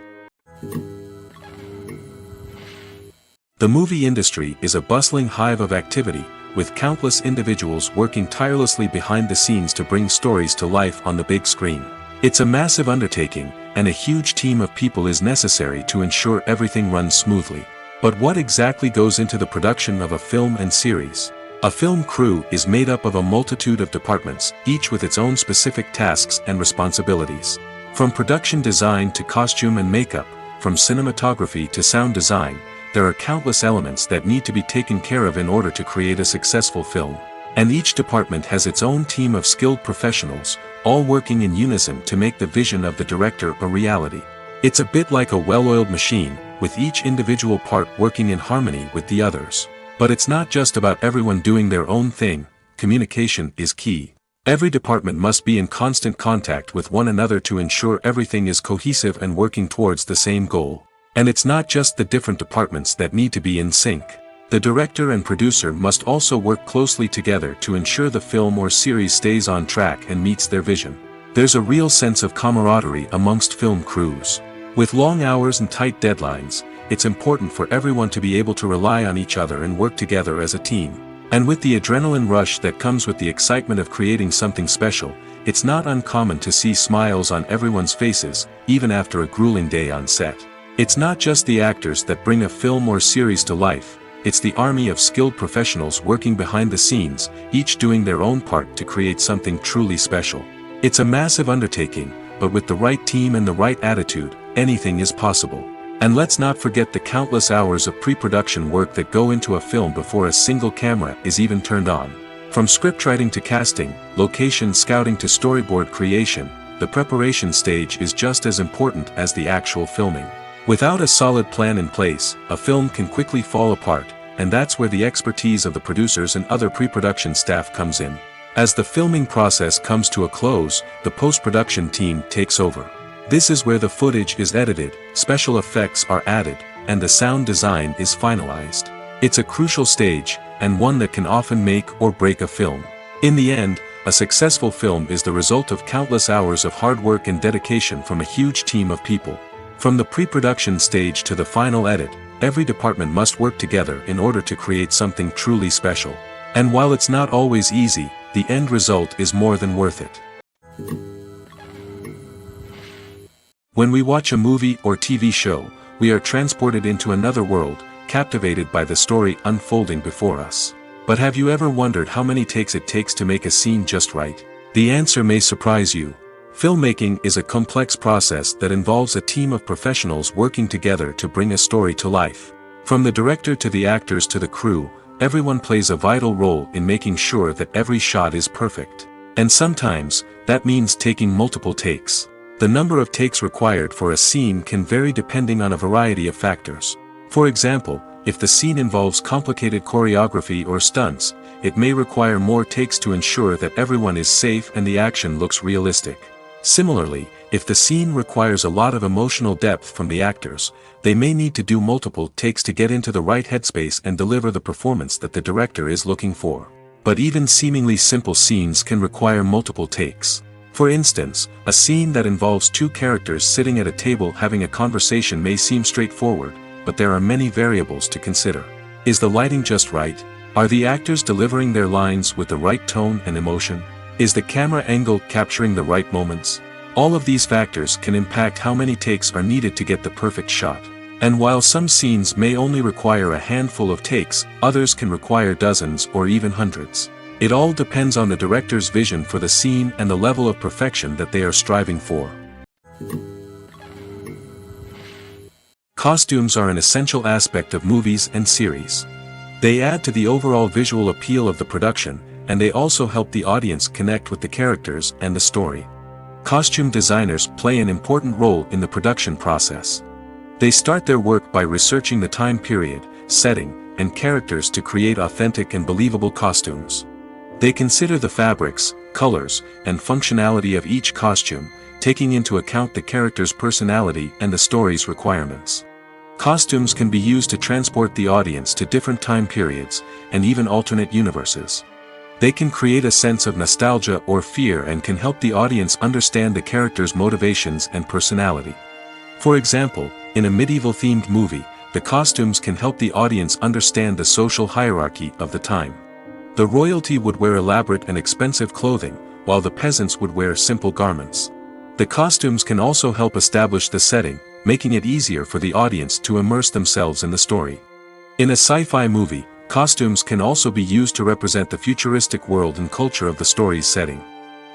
[SPEAKER 2] The movie industry is a bustling hive of activity, with countless individuals working tirelessly behind the scenes to bring stories to life on the big screen. It's a massive undertaking, and a huge team of people is necessary to ensure everything runs smoothly. But what exactly goes into the production of a film and series? A film crew is made up of a multitude of departments, each with its own specific tasks and responsibilities. From production design to costume and makeup, from cinematography to sound design, there are countless elements that need to be taken care of in order to create a successful film. And each department has its own team of skilled professionals, all working in unison to make the vision of the director a reality. It's a bit like a well-oiled machine, with each individual part working in harmony with the others. But it's not just about everyone doing their own thing, communication is key. Every department must be in constant contact with one another to ensure everything is cohesive and working towards the same goal. And it's not just the different departments that need to be in sync. The director and producer must also work closely together to ensure the film or series stays on track and meets their vision. There's a real sense of camaraderie amongst film crews. With long hours and tight deadlines, it's important for everyone to be able to rely on each other and work together as a team. And with the adrenaline rush that comes with the excitement of creating something special, it's not uncommon to see smiles on everyone's faces, even after a grueling day on set. It's not just the actors that bring a film or series to life, it's the army of skilled professionals working behind the scenes, each doing their own part to create something truly special. It's a massive undertaking, but with the right team and the right attitude, anything is possible. And let's not forget the countless hours of pre-production work that go into a film before a single camera is even turned on. From scriptwriting to casting, location scouting to storyboard creation, the preparation stage is just as important as the actual filming. Without a solid plan in place, a film can quickly fall apart, and that's where the expertise of the producers and other pre-production staff comes in. As the filming process comes to a close, the post-production team takes over. This is where the footage is edited, special effects are added, and the sound design is finalized. It's a crucial stage, and one that can often make or break a film. In the end, a successful film is the result of countless hours of hard work and dedication from a huge team of people. From the pre-production stage to the final edit, every department must work together in order to create something truly special. And while it's not always easy, the end result is more than worth it. When we watch a movie or TV show, we are transported into another world, captivated by the story unfolding before us. But have you ever wondered how many takes it takes to make a scene just right? The answer may surprise you. Filmmaking is a complex process that involves a team of professionals working together to bring a story to life. From the director to the actors to the crew, everyone plays a vital role in making sure that every shot is perfect. And sometimes, that means taking multiple takes. The number of takes required for a scene can vary depending on a variety of factors. For example, if the scene involves complicated choreography or stunts, it may require more takes to ensure that everyone is safe and the action looks realistic. Similarly, if the scene requires a lot of emotional depth from the actors, they may need to do multiple takes to get into the right headspace and deliver the performance that the director is looking for. But even seemingly simple scenes can require multiple takes. For instance, a scene that involves two characters sitting at a table having a conversation may seem straightforward, but there are many variables to consider. Is the lighting just right? Are the actors delivering their lines with the right tone and emotion? Is the camera angle capturing the right moments? All of these factors can impact how many takes are needed to get the perfect shot. And while some scenes may only require a handful of takes, others can require dozens or even hundreds. It all depends on the director's vision for the scene and the level of perfection that they are striving for. Costumes are an essential aspect of movies and series. They add to the overall visual appeal of the production, and they also help the audience connect with the characters and the story. Costume designers play an important role in the production process. They start their work by researching the time period, setting, and characters to create authentic and believable costumes. They consider the fabrics, colors, and functionality of each costume, taking into account the character's personality and the story's requirements. Costumes can be used to transport the audience to different time periods, and even alternate universes. They can create a sense of nostalgia or fear and can help the audience understand the character's motivations and personality. For example, in a medieval-themed movie, the costumes can help the audience understand the social hierarchy of the time. The royalty would wear elaborate and expensive clothing, while the peasants would wear simple garments. The costumes can also help establish the setting, making it easier for the audience to immerse themselves in the story. In a sci-fi movie, costumes can also be used to represent the futuristic world and culture of the story's setting.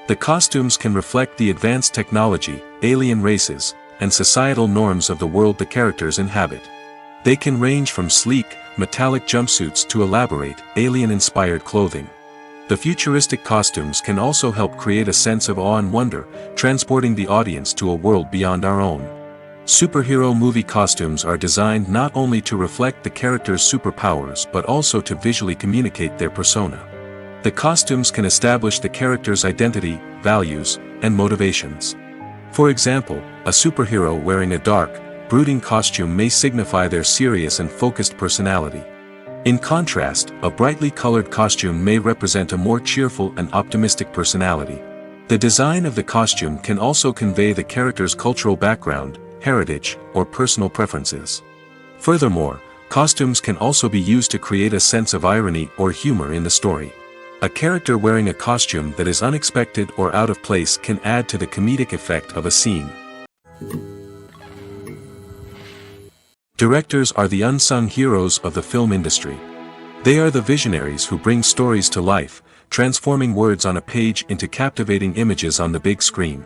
[SPEAKER 2] The costumes can reflect the advanced technology, alien races, and societal norms of the world the characters inhabit. They can range from sleek, metallic jumpsuits to elaborate, alien-inspired clothing. The futuristic costumes can also help create a sense of awe and wonder, transporting the audience to a world beyond our own. Superhero movie costumes are designed not only to reflect the character's superpowers but also to visually communicate their persona. The costumes can establish the character's identity, values, and motivations. For example, a superhero wearing a dark, brooding costume may signify their serious and focused personality. In contrast, a brightly colored costume may represent a more cheerful and optimistic personality. The design of the costume can also convey the character's cultural background, heritage, or personal preferences. Furthermore, Costumes can also be used to create a sense of irony or humor in the story. A character wearing a costume that is unexpected or out of place can add to the comedic effect of a scene. Directors are the unsung heroes of the film industry. They are the visionaries who bring stories to life, transforming words on a page into captivating images on the big screen.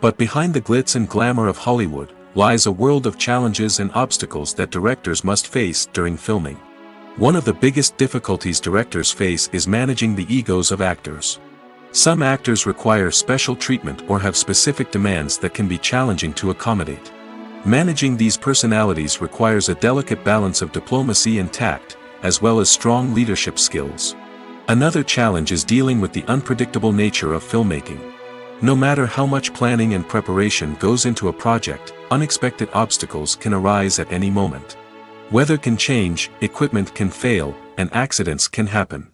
[SPEAKER 2] But behind the glitz and glamour of Hollywood lies a world of challenges and obstacles that directors must face during filming. One of the biggest difficulties directors face is managing the egos of actors. Some actors require special treatment or have specific demands that can be challenging to accommodate. Managing these personalities requires a delicate balance of diplomacy and tact, as well as strong leadership skills. Another challenge is dealing with the unpredictable nature of filmmaking. No matter how much planning and preparation goes into a project, unexpected obstacles can arise at any moment. Weather can change, equipment can fail, and accidents can happen.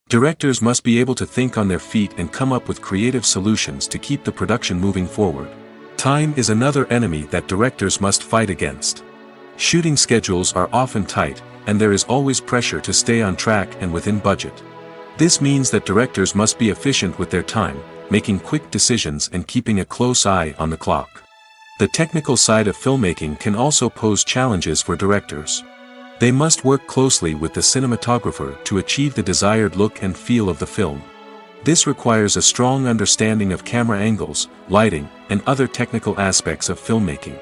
[SPEAKER 2] Directors must be able to think on their feet and come up with creative solutions to keep the production moving forward. Time is another enemy that directors must fight against. Shooting schedules are often tight, and there is always pressure to stay on track and within budget. This means that directors must be efficient with their time, making quick decisions and keeping a close eye on the clock. The technical side of filmmaking can also pose challenges for directors. They must work closely with the cinematographer to achieve the desired look and feel of the film. This requires a strong understanding of camera angles, lighting, and other technical aspects of filmmaking.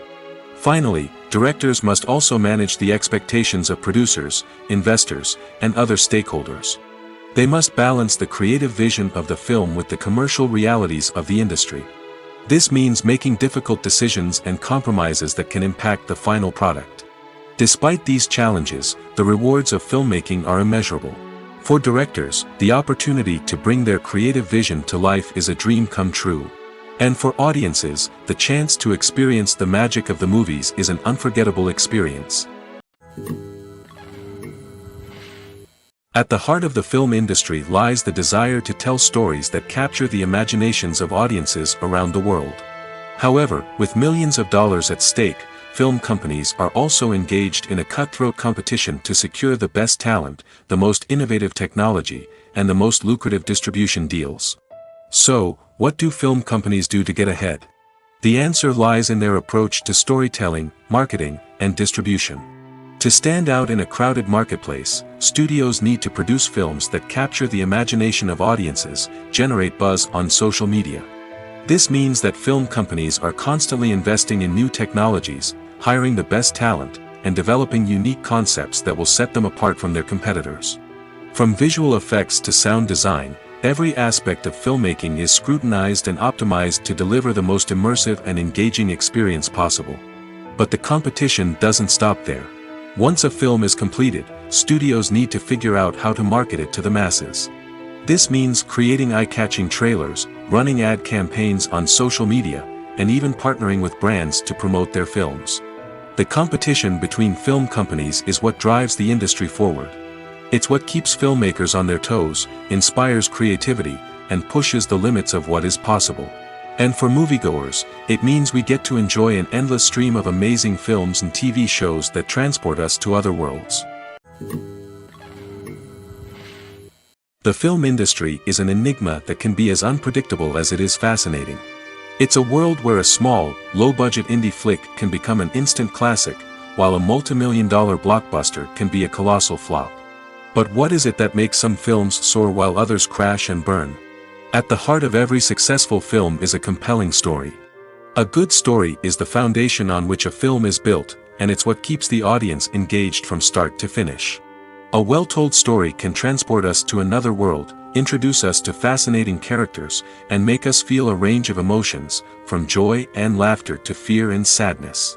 [SPEAKER 2] Finally, directors must also manage the expectations of producers, investors, and other stakeholders. They must balance the creative vision of the film with the commercial realities of the industry. This means making difficult decisions and compromises that can impact the final product. Despite these challenges, the rewards of filmmaking are immeasurable. For directors, the opportunity to bring their creative vision to life is a dream come true. And for audiences, the chance to experience the magic of the movies is an unforgettable experience. At the heart of the film industry lies the desire to tell stories that capture the imaginations of audiences around the world. However, with millions of dollars at stake, film companies are also engaged in a cutthroat competition to secure the best talent, the most innovative technology, and the most lucrative distribution deals. So, what do film companies do to get ahead? The answer lies in their approach to storytelling, marketing, and distribution. To stand out in a crowded marketplace, studios need to produce films that capture the imagination of audiences, generate buzz on social media. This means that film companies are constantly investing in new technologies, hiring the best talent, and developing unique concepts that will set them apart from their competitors. From visual effects to sound design, every aspect of filmmaking is scrutinized and optimized to deliver the most immersive and engaging experience possible. But the competition doesn't stop there. Once a film is completed, studios need to figure out how to market it to the masses. This means creating eye-catching trailers, running ad campaigns on social media, and even partnering with brands to promote their films. The competition between film companies is what drives the industry forward. It's what keeps filmmakers on their toes, inspires creativity, and pushes the limits of what is possible. And for moviegoers, it means we get to enjoy an endless stream of amazing films and TV shows that transport us to other worlds. The film industry is an enigma that can be as unpredictable as it is fascinating. It's a world where a small, low-budget indie flick can become an instant classic, while a multi-million-dollar blockbuster can be a colossal flop. But what is it that makes some films soar while others crash and burn? At the heart of every successful film is a compelling story. A good story is the foundation on which a film is built, and it's what keeps the audience engaged from start to finish. A well-told story can transport us to another world, introduce us to fascinating characters, and make us feel a range of emotions, from joy and laughter to fear and sadness.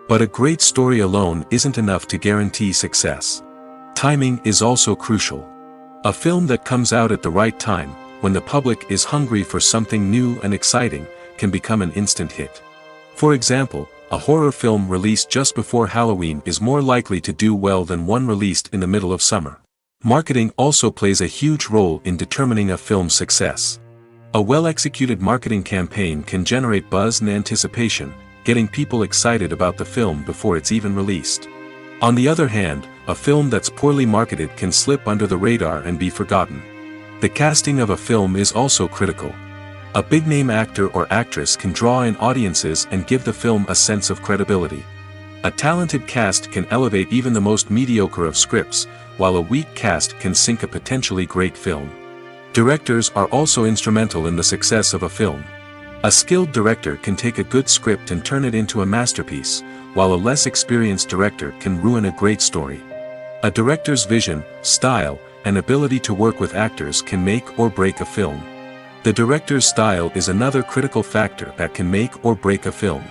[SPEAKER 2] But a great story alone isn't enough to guarantee success. Timing is also crucial. A film that comes out at the right time, when the public is hungry for something new and exciting, can become an instant hit. For example, a horror film released just before Halloween is more likely to do well than one released in the middle of summer. Marketing also plays a huge role in determining a film's success. A well-executed marketing campaign can generate buzz and anticipation, getting people excited about the film before it's even released. On the other hand, a film that's poorly marketed can slip under the radar and be forgotten. The casting of a film is also critical. A big-name actor or actress can draw in audiences and give the film a sense of credibility. A talented cast can elevate even the most mediocre of scripts, while a weak cast can sink a potentially great film. Directors are also instrumental in the success of a film. A skilled director can take a good script and turn it into a masterpiece, while a less experienced director can ruin a great story. A director's vision, style, and ability to work with actors can make or break a film. The director's style is another critical factor that can make or break a film.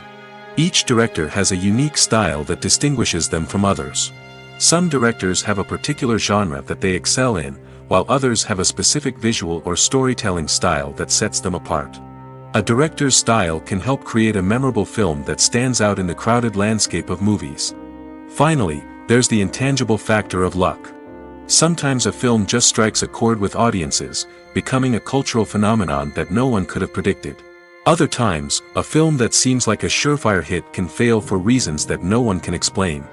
[SPEAKER 2] Each director has a unique style that distinguishes them from others. Some directors have a particular genre that they excel in, while others have a specific visual or storytelling style that sets them apart. A director's style can help create a memorable film that stands out in the crowded landscape of movies. Finally, there's the intangible factor of luck. Sometimes a film just strikes a chord with audiences, becoming a cultural phenomenon that no one could have predicted. Other times, a film that seems like a surefire hit can fail for reasons that no one can explain.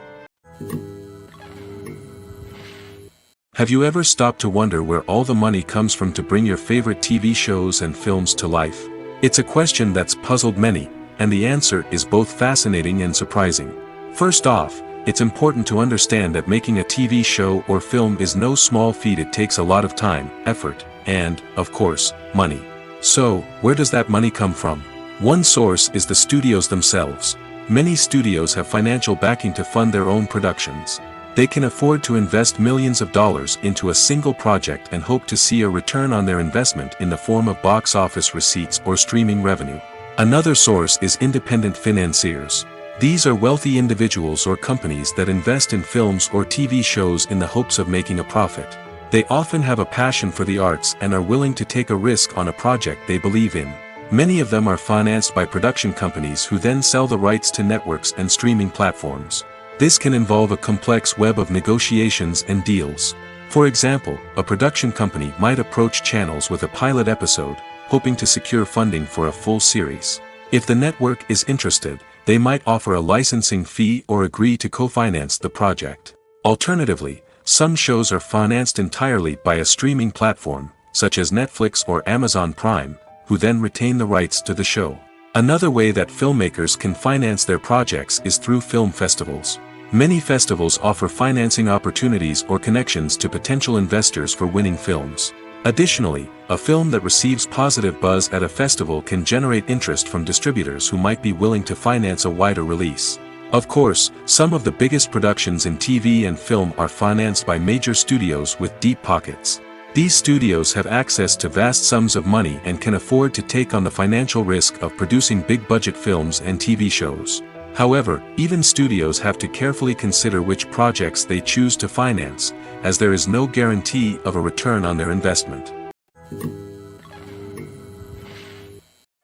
[SPEAKER 2] Have you ever stopped to wonder where all the money comes from to bring your favorite TV shows and films to life? It's a question that's puzzled many, and the answer is both fascinating and surprising. First off, it's important to understand that making a TV show or film is no small feat. It takes a lot of time, effort, and, of course, money. So, where does that money come from? One source is the studios themselves. Many studios have financial backing to fund their own productions. They can afford to invest millions of dollars into a single project and hope to see a return on their investment in the form of box office receipts or streaming revenue. Another source is independent financiers. These are wealthy individuals or companies that invest in films or TV shows in the hopes of making a profit. They often have a passion for the arts and are willing to take a risk on a project they believe in. Many of them are financed by production companies who then sell the rights to networks and streaming platforms. This can involve a complex web of negotiations and deals. For example, a production company might approach channels with a pilot episode, hoping to secure funding for a full series. If the network is interested, they might offer a licensing fee or agree to co-finance the project. Alternatively, some shows are financed entirely by a streaming platform, such as Netflix or Amazon Prime, who then retain the rights to the show. Another way that filmmakers can finance their projects is through film festivals. Many festivals offer financing opportunities or connections to potential investors for winning films. Additionally, a film that receives positive buzz at a festival can generate interest from distributors who might be willing to finance a wider release. Of course, some of the biggest productions in TV and film are financed by major studios with deep pockets. These studios have access to vast sums of money and can afford to take on the financial risk of producing big-budget films and TV shows. However, even studios have to carefully consider which projects they choose to finance, as there is no guarantee of a return on their investment.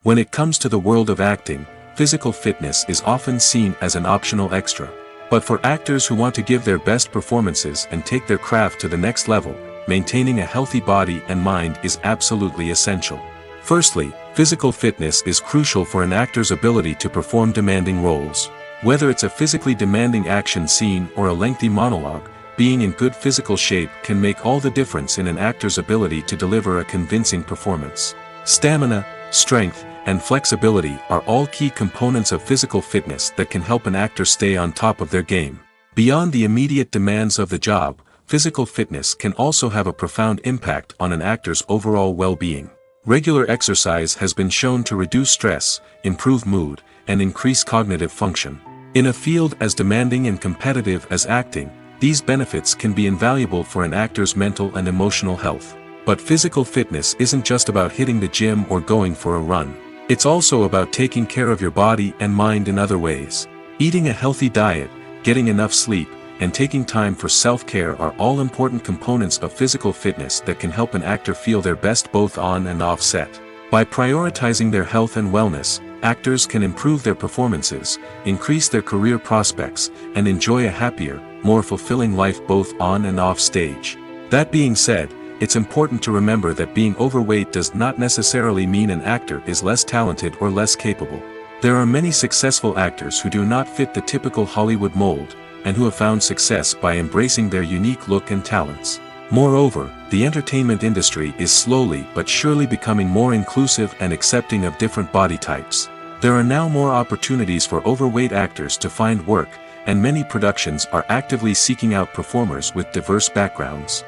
[SPEAKER 2] When it comes to the world of acting, physical fitness is often seen as an optional extra. But for actors who want to give their best performances and take their craft to the next level, maintaining a healthy body and mind is absolutely essential. Firstly, physical fitness is crucial for an actor's ability to perform demanding roles. Whether it's a physically demanding action scene or a lengthy monologue, being in good physical shape can make all the difference in an actor's ability to deliver a convincing performance. Stamina, strength, and flexibility are all key components of physical fitness that can help an actor stay on top of their game. Beyond the immediate demands of the job, physical fitness can also have a profound impact on an actor's overall well-being. Regular exercise has been shown to reduce stress, improve mood, and increase cognitive function. In a field as demanding and competitive as acting, these benefits can be invaluable for an actor's mental and emotional health. But physical fitness isn't just about hitting the gym or going for a run. It's also about taking care of your body and mind in other ways. Eating a healthy diet, getting enough sleep, and taking time for self-care are all important components of physical fitness that can help an actor feel their best both on and off set. By prioritizing their health and wellness, actors can improve their performances, increase their career prospects, and enjoy a happier, more fulfilling life both on and off stage. That being said, it's important to remember that being overweight does not necessarily mean an actor is less talented or less capable. There are many successful actors who do not fit the typical Hollywood mold, and who have found success by embracing their unique look and talents. Moreover, the entertainment industry is slowly but surely becoming more inclusive and accepting of different body types. There are now more opportunities for overweight actors to find work, and many productions are actively seeking out performers with diverse backgrounds.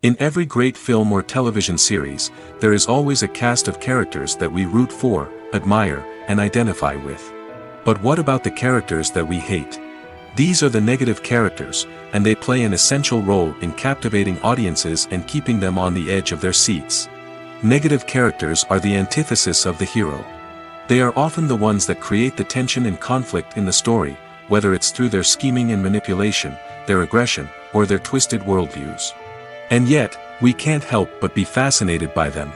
[SPEAKER 2] In every great film or television series, there is always a cast of characters that we root for, admire, and identify with. But what about the characters that we hate? These are the negative characters, and they play an essential role in captivating audiences and keeping them on the edge of their seats. Negative characters are the antithesis of the hero. They are often the ones that create the tension and conflict in the story, whether it's through their scheming and manipulation, their aggression, or their twisted worldviews. And yet, we can't help but be fascinated by them.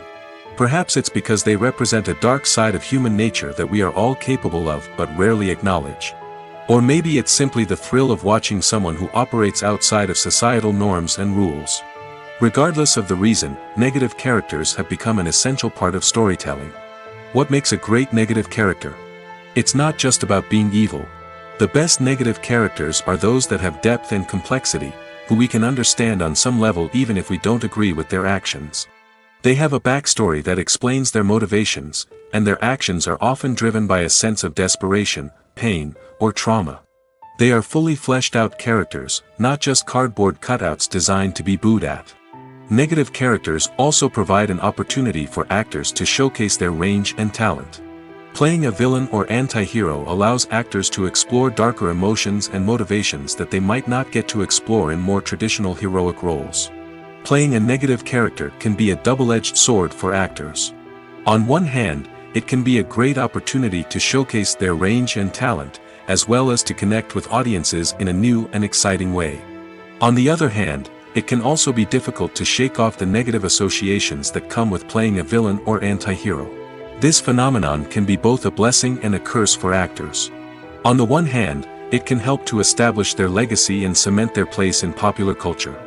[SPEAKER 2] Perhaps it's because they represent a dark side of human nature that we are all capable of but rarely acknowledge. Or maybe it's simply the thrill of watching someone who operates outside of societal norms and rules. Regardless of the reason, negative characters have become an essential part of storytelling. What makes a great negative character? It's not just about being evil. The best negative characters are those that have depth and complexity, who we can understand on some level even if we don't agree with their actions. They have a backstory that explains their motivations, and their actions are often driven by a sense of desperation, pain, or trauma. They are fully fleshed out characters, not just cardboard cutouts designed to be booed at. Negative characters also provide an opportunity for actors to showcase their range and talent. Playing a villain or anti-hero allows actors to explore darker emotions and motivations that they might not get to explore in more traditional heroic roles. Playing a negative character can be a double-edged sword for actors. On one hand, it can be a great opportunity to showcase their range and talent, as well as to connect with audiences in a new and exciting way. On the other hand, it can also be difficult to shake off the negative associations that come with playing a villain or anti-hero. This phenomenon can be both a blessing and a curse for actors. On the one hand, it can help to establish their legacy and cement their place in popular culture.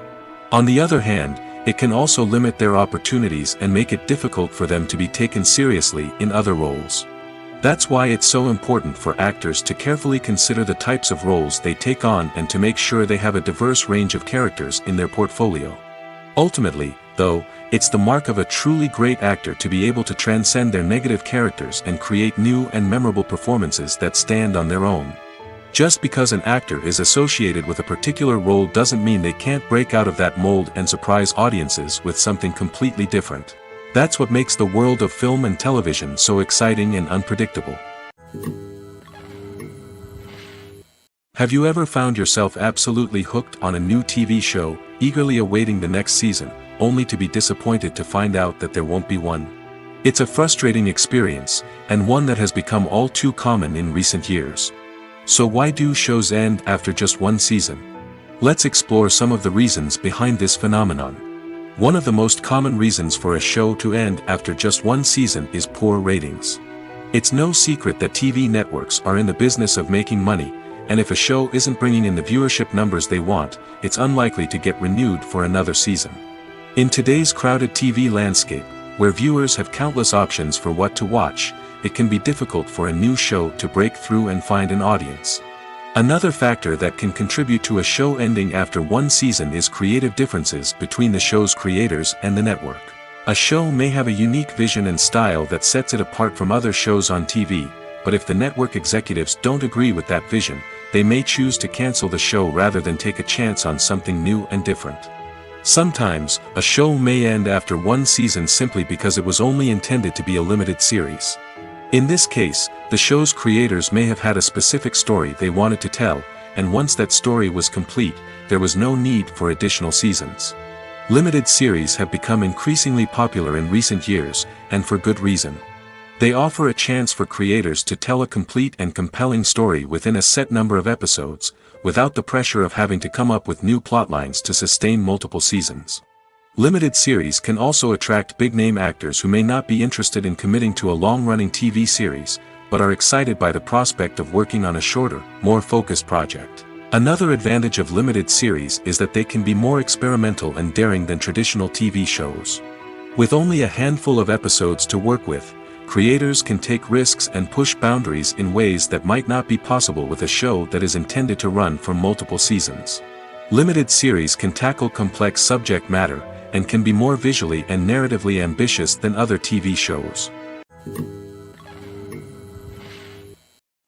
[SPEAKER 2] On the other hand, it can also limit their opportunities and make it difficult for them to be taken seriously in other roles. That's why it's so important for actors to carefully consider the types of roles they take on and to make sure they have a diverse range of characters in their portfolio. Ultimately, though, it's the mark of a truly great actor to be able to transcend their negative characters and create new and memorable performances that stand on their own. Just because an actor is associated with a particular role doesn't mean they can't break out of that mold and surprise audiences with something completely different. That's what makes the world of film and television so exciting and unpredictable. Have you ever found yourself absolutely hooked on a new TV show, eagerly awaiting the next season, only to be disappointed to find out that there won't be one? It's a frustrating experience, and one that has become all too common in recent years. So why do shows end after just one season? Let's explore some of the reasons behind this phenomenon. One of the most common reasons for a show to end after just one season is poor ratings. It's no secret that TV networks are in the business of making money, and if a show isn't bringing in the viewership numbers they want, it's unlikely to get renewed for another season. In today's crowded TV landscape, where viewers have countless options for what to watch, it can be difficult for a new show to break through and find an audience. Another factor that can contribute to a show ending after one season is creative differences between the show's creators and the network. A show may have a unique vision and style that sets it apart from other shows on TV, but if the network executives don't agree with that vision, they may choose to cancel the show rather than take a chance on something new and different. Sometimes, a show may end after one season simply because it was only intended to be a limited series. In this case, the show's creators may have had a specific story they wanted to tell, and once that story was complete, there was no need for additional seasons. Limited series have become increasingly popular in recent years, and for good reason. They offer a chance for creators to tell a complete and compelling story within a set number of episodes, without the pressure of having to come up with new plotlines to sustain multiple seasons. Limited series can also attract big-name actors who may not be interested in committing to a long-running TV series, but are excited by the prospect of working on a shorter, more focused project. Another advantage of limited series is that they can be more experimental and daring than traditional TV shows. With only a handful of episodes to work with, creators can take risks and push boundaries in ways that might not be possible with a show that is intended to run for multiple seasons. Limited series can tackle complex subject matter, and can be more visually and narratively ambitious than other TV shows.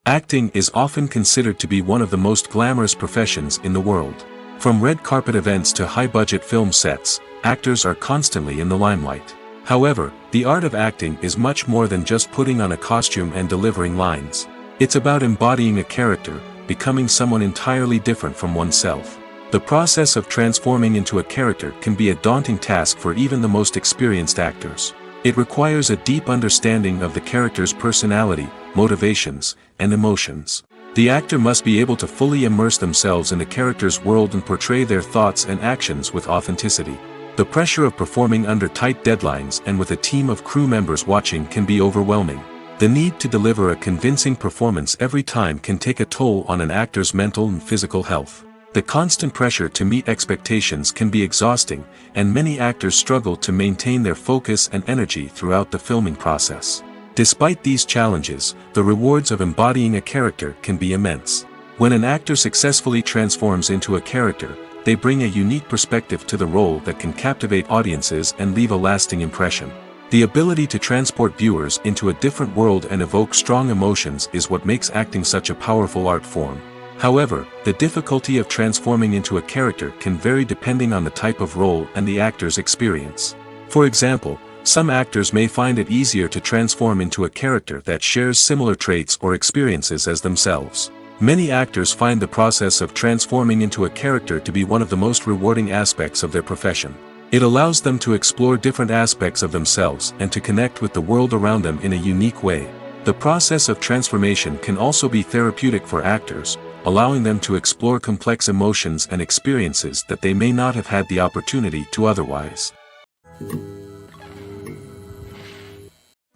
[SPEAKER 2] Acting is often considered to be one of the most glamorous professions in the world. From red carpet events to high-budget film sets, actors are constantly in the limelight. However, the art of acting is much more than just putting on a costume and delivering lines. It's about embodying a character, becoming someone entirely different from oneself. The process of transforming into a character can be a daunting task for even the most experienced actors. It requires a deep understanding of the character's personality, motivations, and emotions. The actor must be able to fully immerse themselves in the character's world and portray their thoughts and actions with authenticity. The pressure of performing under tight deadlines and with a team of crew members watching can be overwhelming. The need to deliver a convincing performance every time can take a toll on an actor's mental and physical health. The constant pressure to meet expectations can be exhausting, and many actors struggle to maintain their focus and energy throughout the filming process. Despite these challenges, the rewards of embodying a character can be immense. When an actor successfully transforms into a character, they bring a unique perspective to the role that can captivate audiences and leave a lasting impression. The ability to transport viewers into a different world and evoke strong emotions is what makes acting such a powerful art form. However, the difficulty of transforming into a character can vary depending on the type of role and the actor's experience. For example, some actors may find it easier to transform into a character that shares similar traits or experiences as themselves. Many actors find the process of transforming into a character to be one of the most rewarding aspects of their profession. It allows them to explore different aspects of themselves and to connect with the world around them in a unique way. The process of transformation can also be therapeutic for actors, allowing them to explore complex emotions and experiences that they may not have had the opportunity to otherwise.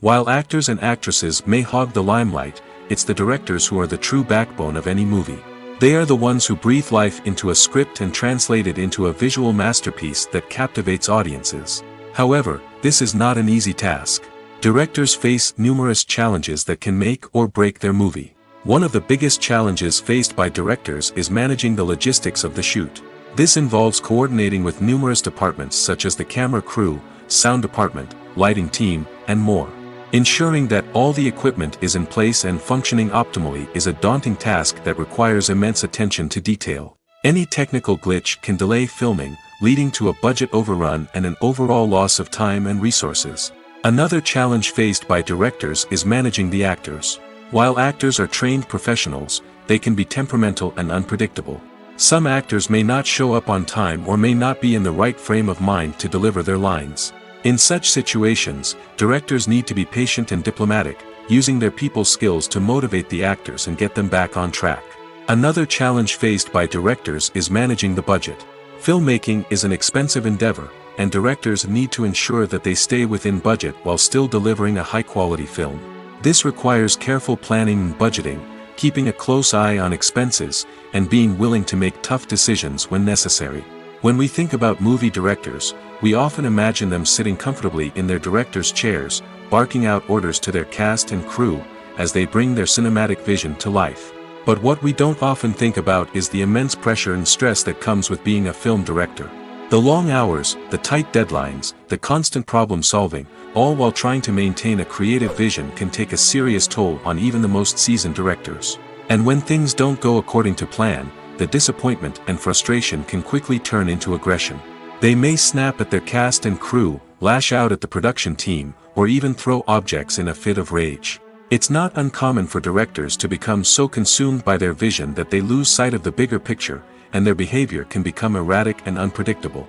[SPEAKER 2] While actors and actresses may hog the limelight, it's the directors who are the true backbone of any movie. They are the ones who breathe life into a script and translate it into a visual masterpiece that captivates audiences. However, this is not an easy task. Directors face numerous challenges that can make or break their movie. One of the biggest challenges faced by directors is managing the logistics of the shoot. This involves coordinating with numerous departments such as the camera crew, sound department, lighting team, and more. Ensuring that all the equipment is in place and functioning optimally is a daunting task that requires immense attention to detail. Any technical glitch can delay filming, leading to a budget overrun and an overall loss of time and resources. Another challenge faced by directors is managing the actors. While actors are trained professionals, they can be temperamental and unpredictable. Some actors may not show up on time or may not be in the right frame of mind to deliver their lines. In such situations, directors need to be patient and diplomatic, using their people skills to motivate the actors and get them back on track. Another challenge faced by directors is managing the budget. Filmmaking is an expensive endeavor, and directors need to ensure that they stay within budget while still delivering a high-quality film. This requires careful planning and budgeting, keeping a close eye on expenses, and being willing to make tough decisions when necessary. When we think about movie directors, we often imagine them sitting comfortably in their director's chairs, barking out orders to their cast and crew, as they bring their cinematic vision to life. But what we don't often think about is the immense pressure and stress that comes with being a film director. The long hours, the tight deadlines, the constant problem-solving, all while trying to maintain a creative vision can take a serious toll on even the most seasoned directors. And when things don't go according to plan, the disappointment and frustration can quickly turn into aggression. They may snap at their cast and crew, lash out at the production team, or even throw objects in a fit of rage. It's not uncommon for directors to become so consumed by their vision that they lose sight of the bigger picture, and their behavior can become erratic and unpredictable.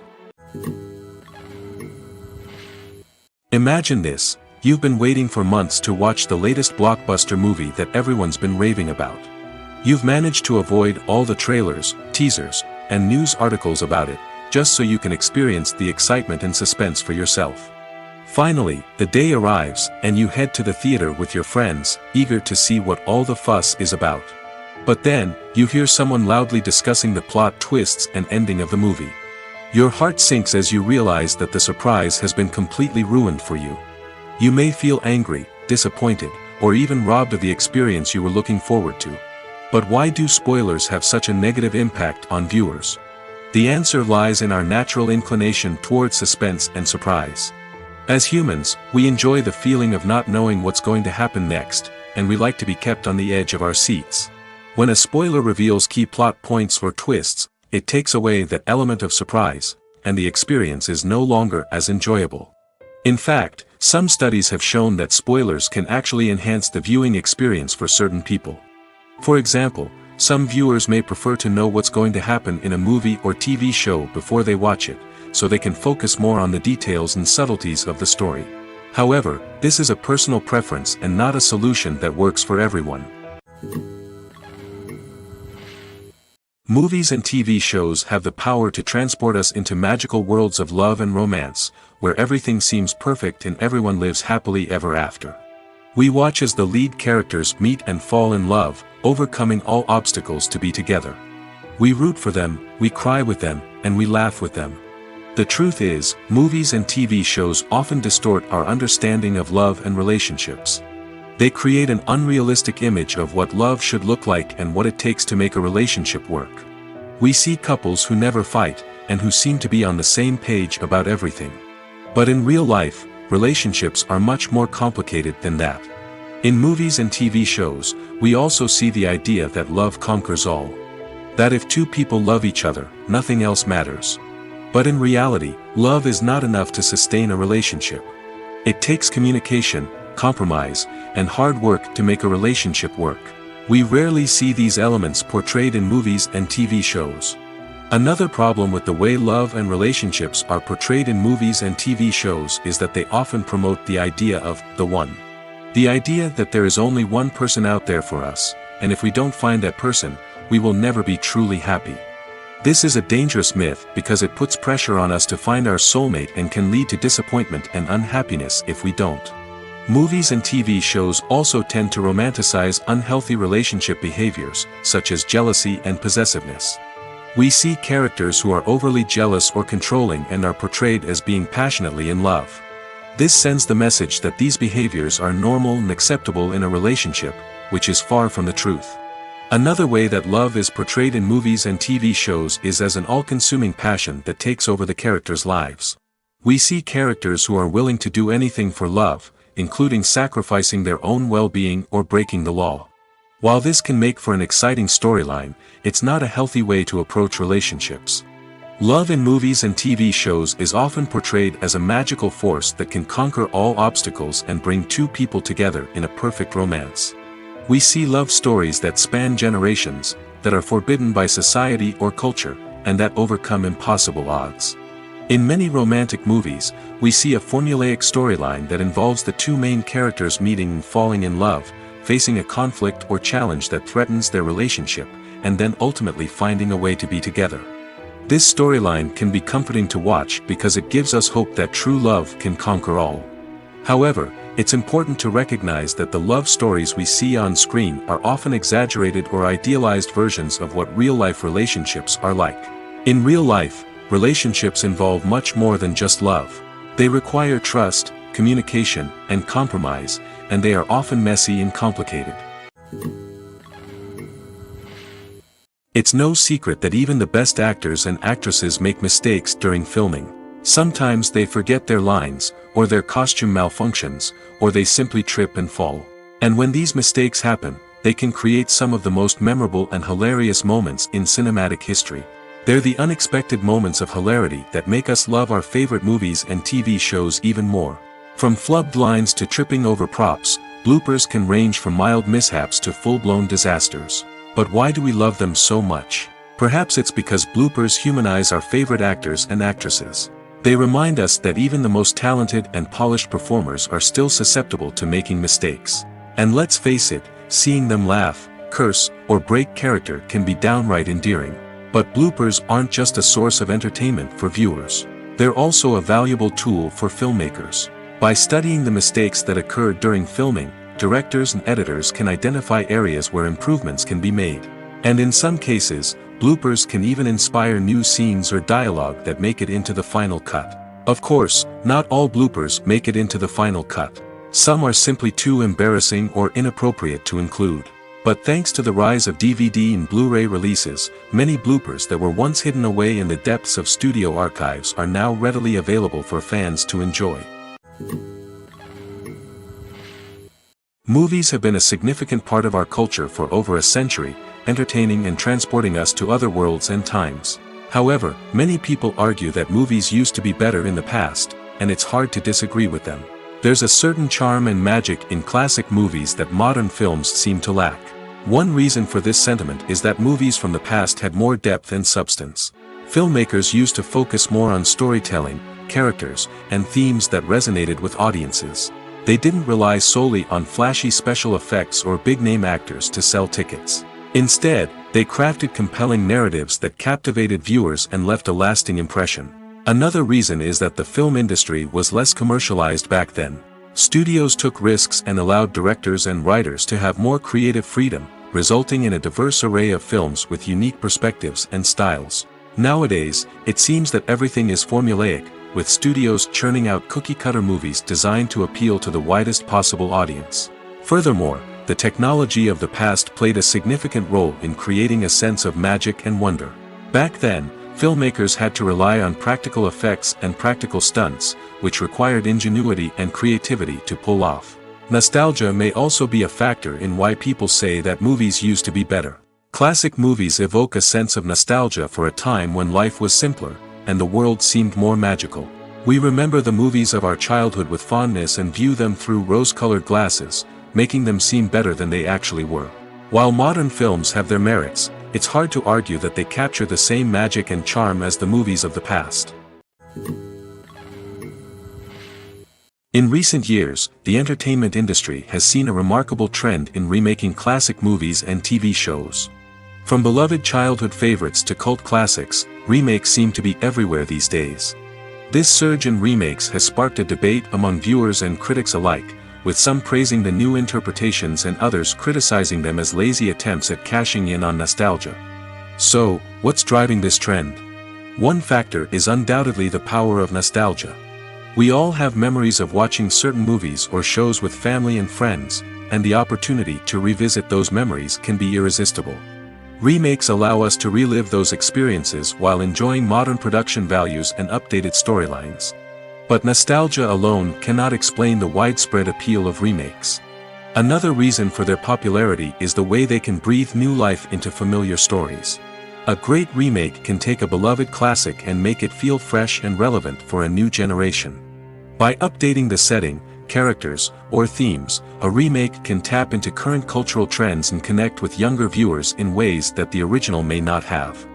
[SPEAKER 2] Imagine this: you've been waiting for months to watch the latest blockbuster movie that everyone's been raving about. You've managed to avoid all the trailers, teasers, and news articles about it, just so you can experience the excitement and suspense for yourself. Finally, the day arrives, and you head to the theater with your friends, eager to see what all the fuss is about. But then, you hear someone loudly discussing the plot twists and ending of the movie. Your heart sinks as you realize that the surprise has been completely ruined for you. You may feel angry, disappointed, or even robbed of the experience you were looking forward to. But why do spoilers have such a negative impact on viewers? The answer lies in our natural inclination towards suspense and surprise. As humans, we enjoy the feeling of not knowing what's going to happen next, and we like to be kept on the edge of our seats. When a spoiler reveals key plot points or twists, it takes away that element of surprise, and the experience is no longer as enjoyable. In fact, some studies have shown that spoilers can actually enhance the viewing experience for certain people. For example, some viewers may prefer to know what's going to happen in a movie or TV show before they watch it, so they can focus more on the details and subtleties of the story. However, this is a personal preference and not a solution that works for everyone. Movies and TV shows have the power to transport us into magical worlds of love and romance, where everything seems perfect and everyone lives happily ever after. We watch as the lead characters meet and fall in love, overcoming all obstacles to be together. We root for them, we cry with them, and we laugh with them. The truth is, movies and TV shows often distort our understanding of love and relationships. They create an unrealistic image of what love should look like and what it takes to make a relationship work. We see couples who never fight, and who seem to be on the same page about everything. But in real life, relationships are much more complicated than that. In movies and TV shows, we also see the idea that love conquers all. That if two people love each other, nothing else matters. But in reality, love is not enough to sustain a relationship. It takes communication, compromise, and hard work to make a relationship work. We rarely see these elements portrayed in movies and TV shows. Another problem with the way love and relationships are portrayed in movies and TV shows is that they often promote the idea of the one. The idea that there is only one person out there for us, and if we don't find that person, we will never be truly happy. This is a dangerous myth because it puts pressure on us to find our soulmate and can lead to disappointment and unhappiness if we don't. Movies and TV shows also tend to romanticize unhealthy relationship behaviors, such as jealousy and possessiveness. We see characters who are overly jealous or controlling and are portrayed as being passionately in love. This sends the message that these behaviors are normal and acceptable in a relationship, which is far from the truth. Another way that love is portrayed in movies and TV shows is as an all-consuming passion that takes over the characters' lives. We see characters who are willing to do anything for love, including sacrificing their own well-being or breaking the law. While this can make for an exciting storyline, it's not a healthy way to approach relationships. Love in movies and TV shows is often portrayed as a magical force that can conquer all obstacles and bring two people together in a perfect romance. We see love stories that span generations, that are forbidden by society or culture, and that overcome impossible odds. In many romantic movies, we see a formulaic storyline that involves the two main characters meeting and falling in love, facing a conflict or challenge that threatens their relationship, and then ultimately finding a way to be together. This storyline can be comforting to watch because it gives us hope that true love can conquer all. However, it's important to recognize that the love stories we see on screen are often exaggerated or idealized versions of what real-life relationships are like. In real life, relationships involve much more than just love. They require trust, communication, and compromise, and they are often messy and complicated. It's no secret that even the best actors and actresses make mistakes during filming. Sometimes they forget their lines, or their costume malfunctions, or they simply trip and fall. And when these mistakes happen, they can create some of the most memorable and hilarious moments in cinematic history. They're the unexpected moments of hilarity that make us love our favorite movies and TV shows even more. From flubbed lines to tripping over props, bloopers can range from mild mishaps to full-blown disasters. But why do we love them so much? Perhaps it's because bloopers humanize our favorite actors and actresses. They remind us that even the most talented and polished performers are still susceptible to making mistakes. And let's face it, seeing them laugh, curse, or break character can be downright endearing. But bloopers aren't just a source of entertainment for viewers. They're also a valuable tool for filmmakers. By studying the mistakes that occurred during filming, directors and editors can identify areas where improvements can be made. And in some cases, bloopers can even inspire new scenes or dialogue that make it into the final cut. Of course, not all bloopers make it into the final cut. Some are simply too embarrassing or inappropriate to include. But thanks to the rise of DVD and Blu-ray releases, many bloopers that were once hidden away in the depths of studio archives are now readily available for fans to enjoy. Movies have been a significant part of our culture for over a century, entertaining and transporting us to other worlds and times. However, many people argue that movies used to be better in the past, and it's hard to disagree with them. There's a certain charm and magic in classic movies that modern films seem to lack. One reason for this sentiment is that movies from the past had more depth and substance. Filmmakers used to focus more on storytelling, characters, and themes that resonated with audiences. They didn't rely solely on flashy special effects or big-name actors to sell tickets. Instead, they crafted compelling narratives that captivated viewers and left a lasting impression. Another reason is that the film industry was less commercialized back then. Studios took risks and allowed directors and writers to have more creative freedom, resulting in a diverse array of films with unique perspectives and styles. Nowadays, it seems that everything is formulaic, with studios churning out cookie-cutter movies designed to appeal to the widest possible audience. Furthermore, the technology of the past played a significant role in creating a sense of magic and wonder. Back then, filmmakers had to rely on practical effects and practical stunts, which required ingenuity and creativity to pull off. Nostalgia may also be a factor in why people say that movies used to be better. Classic movies evoke a sense of nostalgia for a time when life was simpler, and the world seemed more magical. We remember the movies of our childhood with fondness and view them through rose-colored glasses, making them seem better than they actually were. While modern films have their merits, it's hard to argue that they capture the same magic and charm as the movies of the past. In recent years, the entertainment industry has seen a remarkable trend in remaking classic movies and TV shows. From beloved childhood favorites to cult classics, remakes seem to be everywhere these days. This surge in remakes has sparked a debate among viewers and critics alike, with some praising the new interpretations and others criticizing them as lazy attempts at cashing in on nostalgia. So, what's driving this trend? One factor is undoubtedly the power of nostalgia. We all have memories of watching certain movies or shows with family and friends, and the opportunity to revisit those memories can be irresistible. Remakes allow us to relive those experiences while enjoying modern production values and updated storylines. But nostalgia alone cannot explain the widespread appeal of remakes. Another reason for their popularity is the way they can breathe new life into familiar stories. A great remake can take a beloved classic and make it feel fresh and relevant for a new generation. By updating the setting, characters, or themes, a remake can tap into current cultural trends and connect with younger viewers in ways that the original may not have.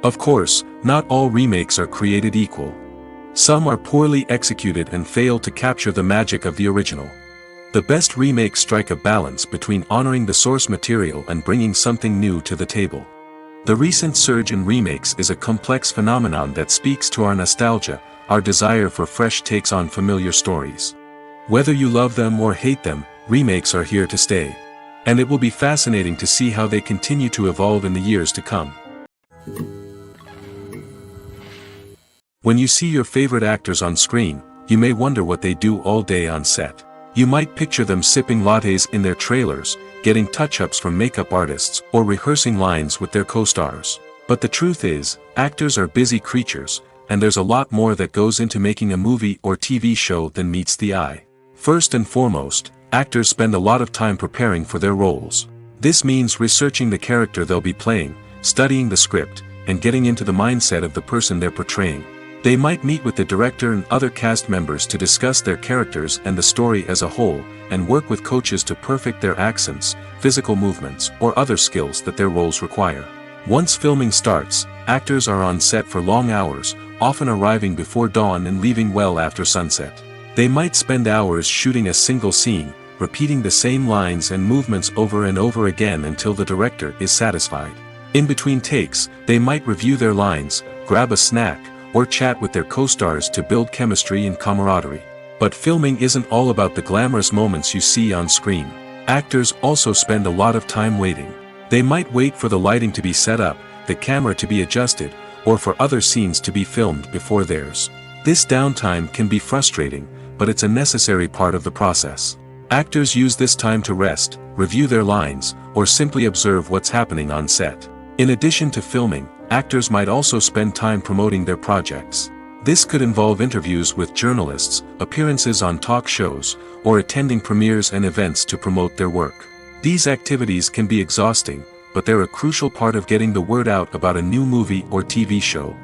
[SPEAKER 2] Of course, not all remakes are created equal. Some are poorly executed and fail to capture the magic of the original. The best remakes strike a balance between honoring the source material and bringing something new to the table. The recent surge in remakes is a complex phenomenon that speaks to our nostalgia, our desire for fresh takes on familiar stories. Whether you love them or hate them, remakes are here to stay. And it will be fascinating to see how they continue to evolve in the years to come. When you see your favorite actors on screen, you may wonder what they do all day on set. You might picture them sipping lattes in their trailers, getting touch-ups from makeup artists, or rehearsing lines with their co-stars. But the truth is, actors are busy creatures, and there's a lot more that goes into making a movie or TV show than meets the eye. First and foremost, actors spend a lot of time preparing for their roles. This means researching the character they'll be playing, studying the script, and getting into the mindset of the person they're portraying. They might meet with the director and other cast members to discuss their characters and the story as a whole, and work with coaches to perfect their accents, physical movements, or other skills that their roles require. Once filming starts, actors are on set for long hours, often arriving before dawn and leaving well after sunset. They might spend hours shooting a single scene, repeating the same lines and movements over and over again until the director is satisfied. In between takes, they might review their lines, grab a snack, or chat with their co-stars to build chemistry and camaraderie. But filming isn't all about the glamorous moments you see on screen. Actors also spend a lot of time waiting. They might wait for the lighting to be set up, the camera to be adjusted, or for other scenes to be filmed before theirs. This downtime can be frustrating, but it's a necessary part of the process. Actors use this time to rest, review their lines, or simply observe what's happening on set. In addition to filming, actors might also spend time promoting their projects. This could involve interviews with journalists, appearances on talk shows, or attending premieres and events to promote their work. These activities can be exhausting, but they're a crucial part of getting the word out about a new movie or TV show.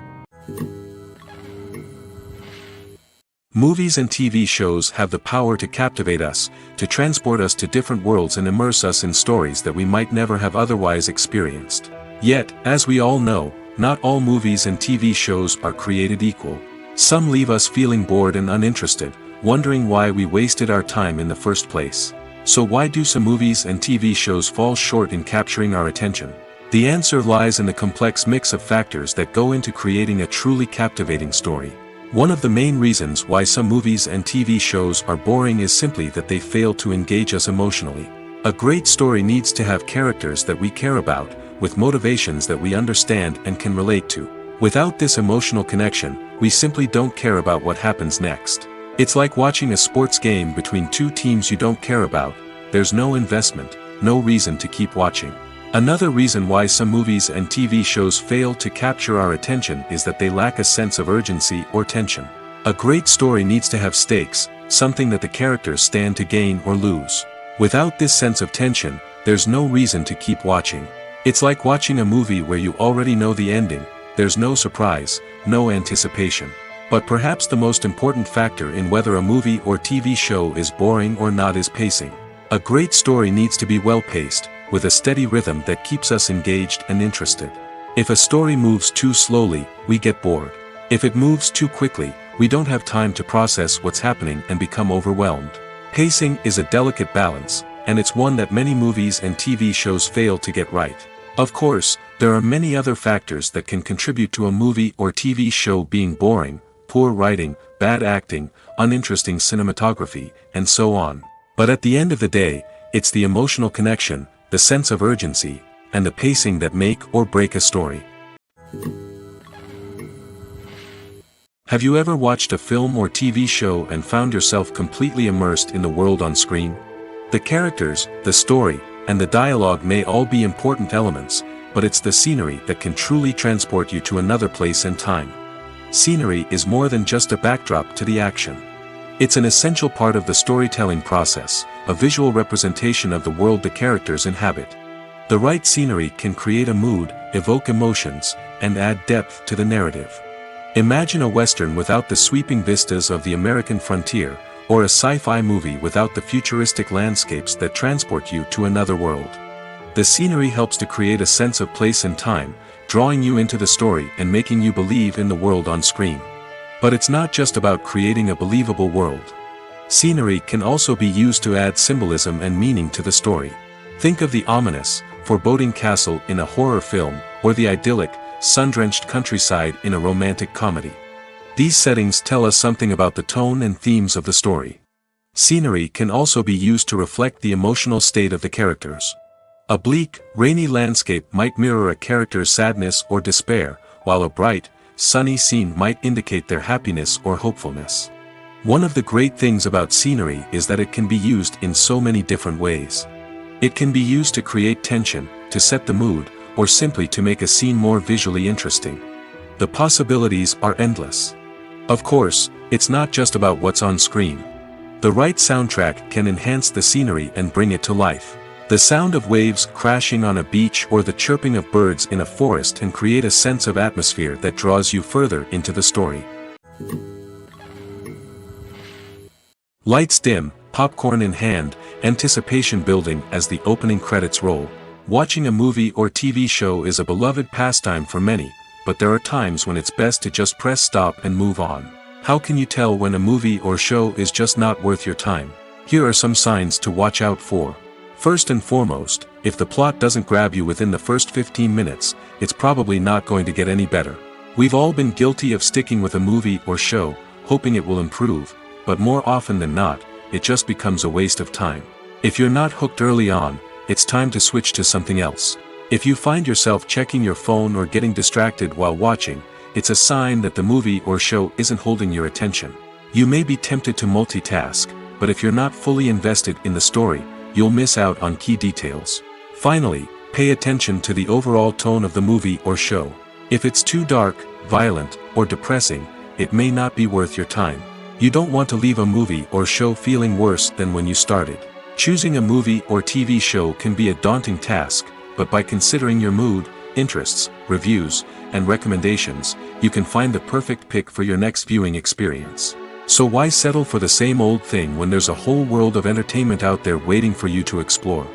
[SPEAKER 2] Movies and TV shows have the power to captivate us, to transport us to different worlds and immerse us in stories that we might never have otherwise experienced. Yet, as we all know, not all movies and TV shows are created equal. Some leave us feeling bored and uninterested, wondering why we wasted our time in the first place. So why do some movies and TV shows fall short in capturing our attention? The answer lies in the complex mix of factors that go into creating a truly captivating story. One of the main reasons why some movies and TV shows are boring is simply that they fail to engage us emotionally. A great story needs to have characters that we care about, with motivations that we understand and can relate to. Without this emotional connection, we simply don't care about what happens next. It's like watching a sports game between two teams you don't care about. There's no investment, no reason to keep watching. Another reason why some movies and TV shows fail to capture our attention is that they lack a sense of urgency or tension. A great story needs to have stakes, something that the characters stand to gain or lose. Without this sense of tension, there's no reason to keep watching. It's like watching a movie where you already know the ending. There's no surprise, no anticipation. But perhaps the most important factor in whether a movie or TV show is boring or not is pacing. A great story needs to be well-paced, with a steady rhythm that keeps us engaged and interested. If a story moves too slowly, we get bored. If it moves too quickly, we don't have time to process what's happening and become overwhelmed. Pacing is a delicate balance, and it's one that many movies and TV shows fail to get right. Of course, there are many other factors that can contribute to a movie or TV show being boring: poor writing, bad acting, uninteresting cinematography, and so on. But at the end of the day, it's the emotional connection, the sense of urgency, and the pacing that make or break a story. Have you ever watched a film or TV show and found yourself completely immersed in the world on screen? The characters, the story, and the dialogue may all be important elements, but it's the scenery that can truly transport you to another place and time. Scenery is more than just a backdrop to the action. It's an essential part of the storytelling process, a visual representation of the world the characters inhabit. The right scenery can create a mood, evoke emotions, and add depth to the narrative. Imagine a Western without the sweeping vistas of the American frontier, or a sci-fi movie without the futuristic landscapes that transport you to another world. The scenery helps to create a sense of place and time, drawing you into the story and making you believe in the world on screen. But it's not just about creating a believable world. Scenery can also be used to add symbolism and meaning to the story. Think of the ominous, foreboding castle in a horror film, or the idyllic, sun-drenched countryside in a romantic comedy. These settings tell us something about the tone and themes of the story. Scenery can also be used to reflect the emotional state of the characters. A bleak, rainy landscape might mirror a character's sadness or despair, while a bright, sunny scene might indicate their happiness or hopefulness. One of the great things about scenery is that it can be used in so many different ways. It can be used to create tension, to set the mood, or simply to make a scene more visually interesting. The possibilities are endless. Of course, it's not just about what's on screen. The right soundtrack can enhance the scenery and bring it to life. The sound of waves crashing on a beach or the chirping of birds in a forest can create a sense of atmosphere that draws you further into the story. Lights dim, popcorn in hand, anticipation building as the opening credits roll. Watching a movie or TV show is a beloved pastime for many, but there are times when it's best to just press stop and move on. How can you tell when a movie or show is just not worth your time? Here are some signs to watch out for. First and foremost, if the plot doesn't grab you within the first 15 minutes, it's probably not going to get any better. We've all been guilty of sticking with a movie or show, hoping it will improve, but more often than not, it just becomes a waste of time. If you're not hooked early on, it's time to switch to something else. If you find yourself checking your phone or getting distracted while watching, it's a sign that the movie or show isn't holding your attention. You may be tempted to multitask, but if you're not fully invested in the story, you'll miss out on key details. Finally, pay attention to the overall tone of the movie or show. If it's too dark, violent, or depressing, it may not be worth your time. You don't want to leave a movie or show feeling worse than when you started. Choosing a movie or TV show can be a daunting task, but by considering your mood, interests, reviews, and recommendations, you can find the perfect pick for your next viewing experience. So why settle for the same old thing when there's a whole world of entertainment out there waiting for you to explore?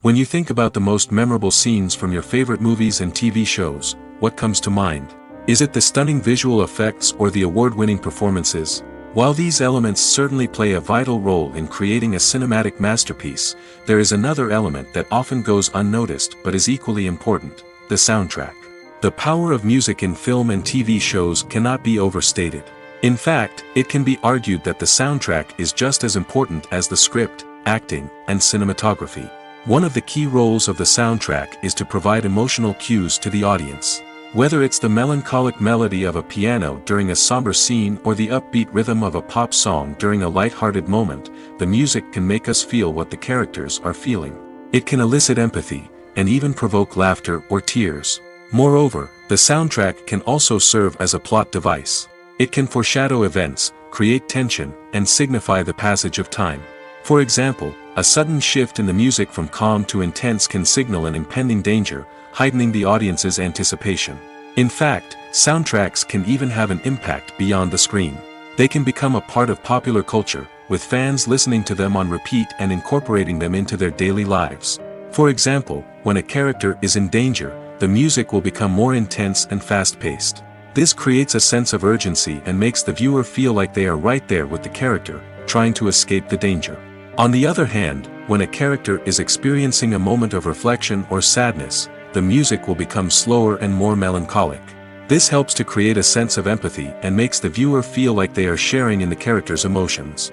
[SPEAKER 2] When you think about the most memorable scenes from your favorite movies and TV shows, what comes to mind? Is it the stunning visual effects or the award-winning performances? While these elements certainly play a vital role in creating a cinematic masterpiece, there is another element that often goes unnoticed but is equally important: the soundtrack. The power of music in film and TV shows cannot be overstated. In fact, it can be argued that the soundtrack is just as important as the script, acting, and cinematography. One of the key roles of the soundtrack is to provide emotional cues to the audience. Whether it's the melancholic melody of a piano during a somber scene or the upbeat rhythm of a pop song during a light-hearted moment, the music can make us feel what the characters are feeling. It can elicit empathy, and even provoke laughter or tears. Moreover, the soundtrack can also serve as a plot device. It can foreshadow events, create tension, and signify the passage of time. For example, a sudden shift in the music from calm to intense can signal an impending danger, heightening the audience's anticipation. In fact, soundtracks can even have an impact beyond the screen. They can become a part of popular culture, with fans listening to them on repeat and incorporating them into their daily lives. For example, when a character is in danger, the music will become more intense and fast-paced. This creates a sense of urgency and makes the viewer feel like they are right there with the character, trying to escape the danger. On the other hand, when a character is experiencing a moment of reflection or sadness, the music will become slower and more melancholic. This helps to create a sense of empathy and makes the viewer feel like they are sharing in the character's emotions.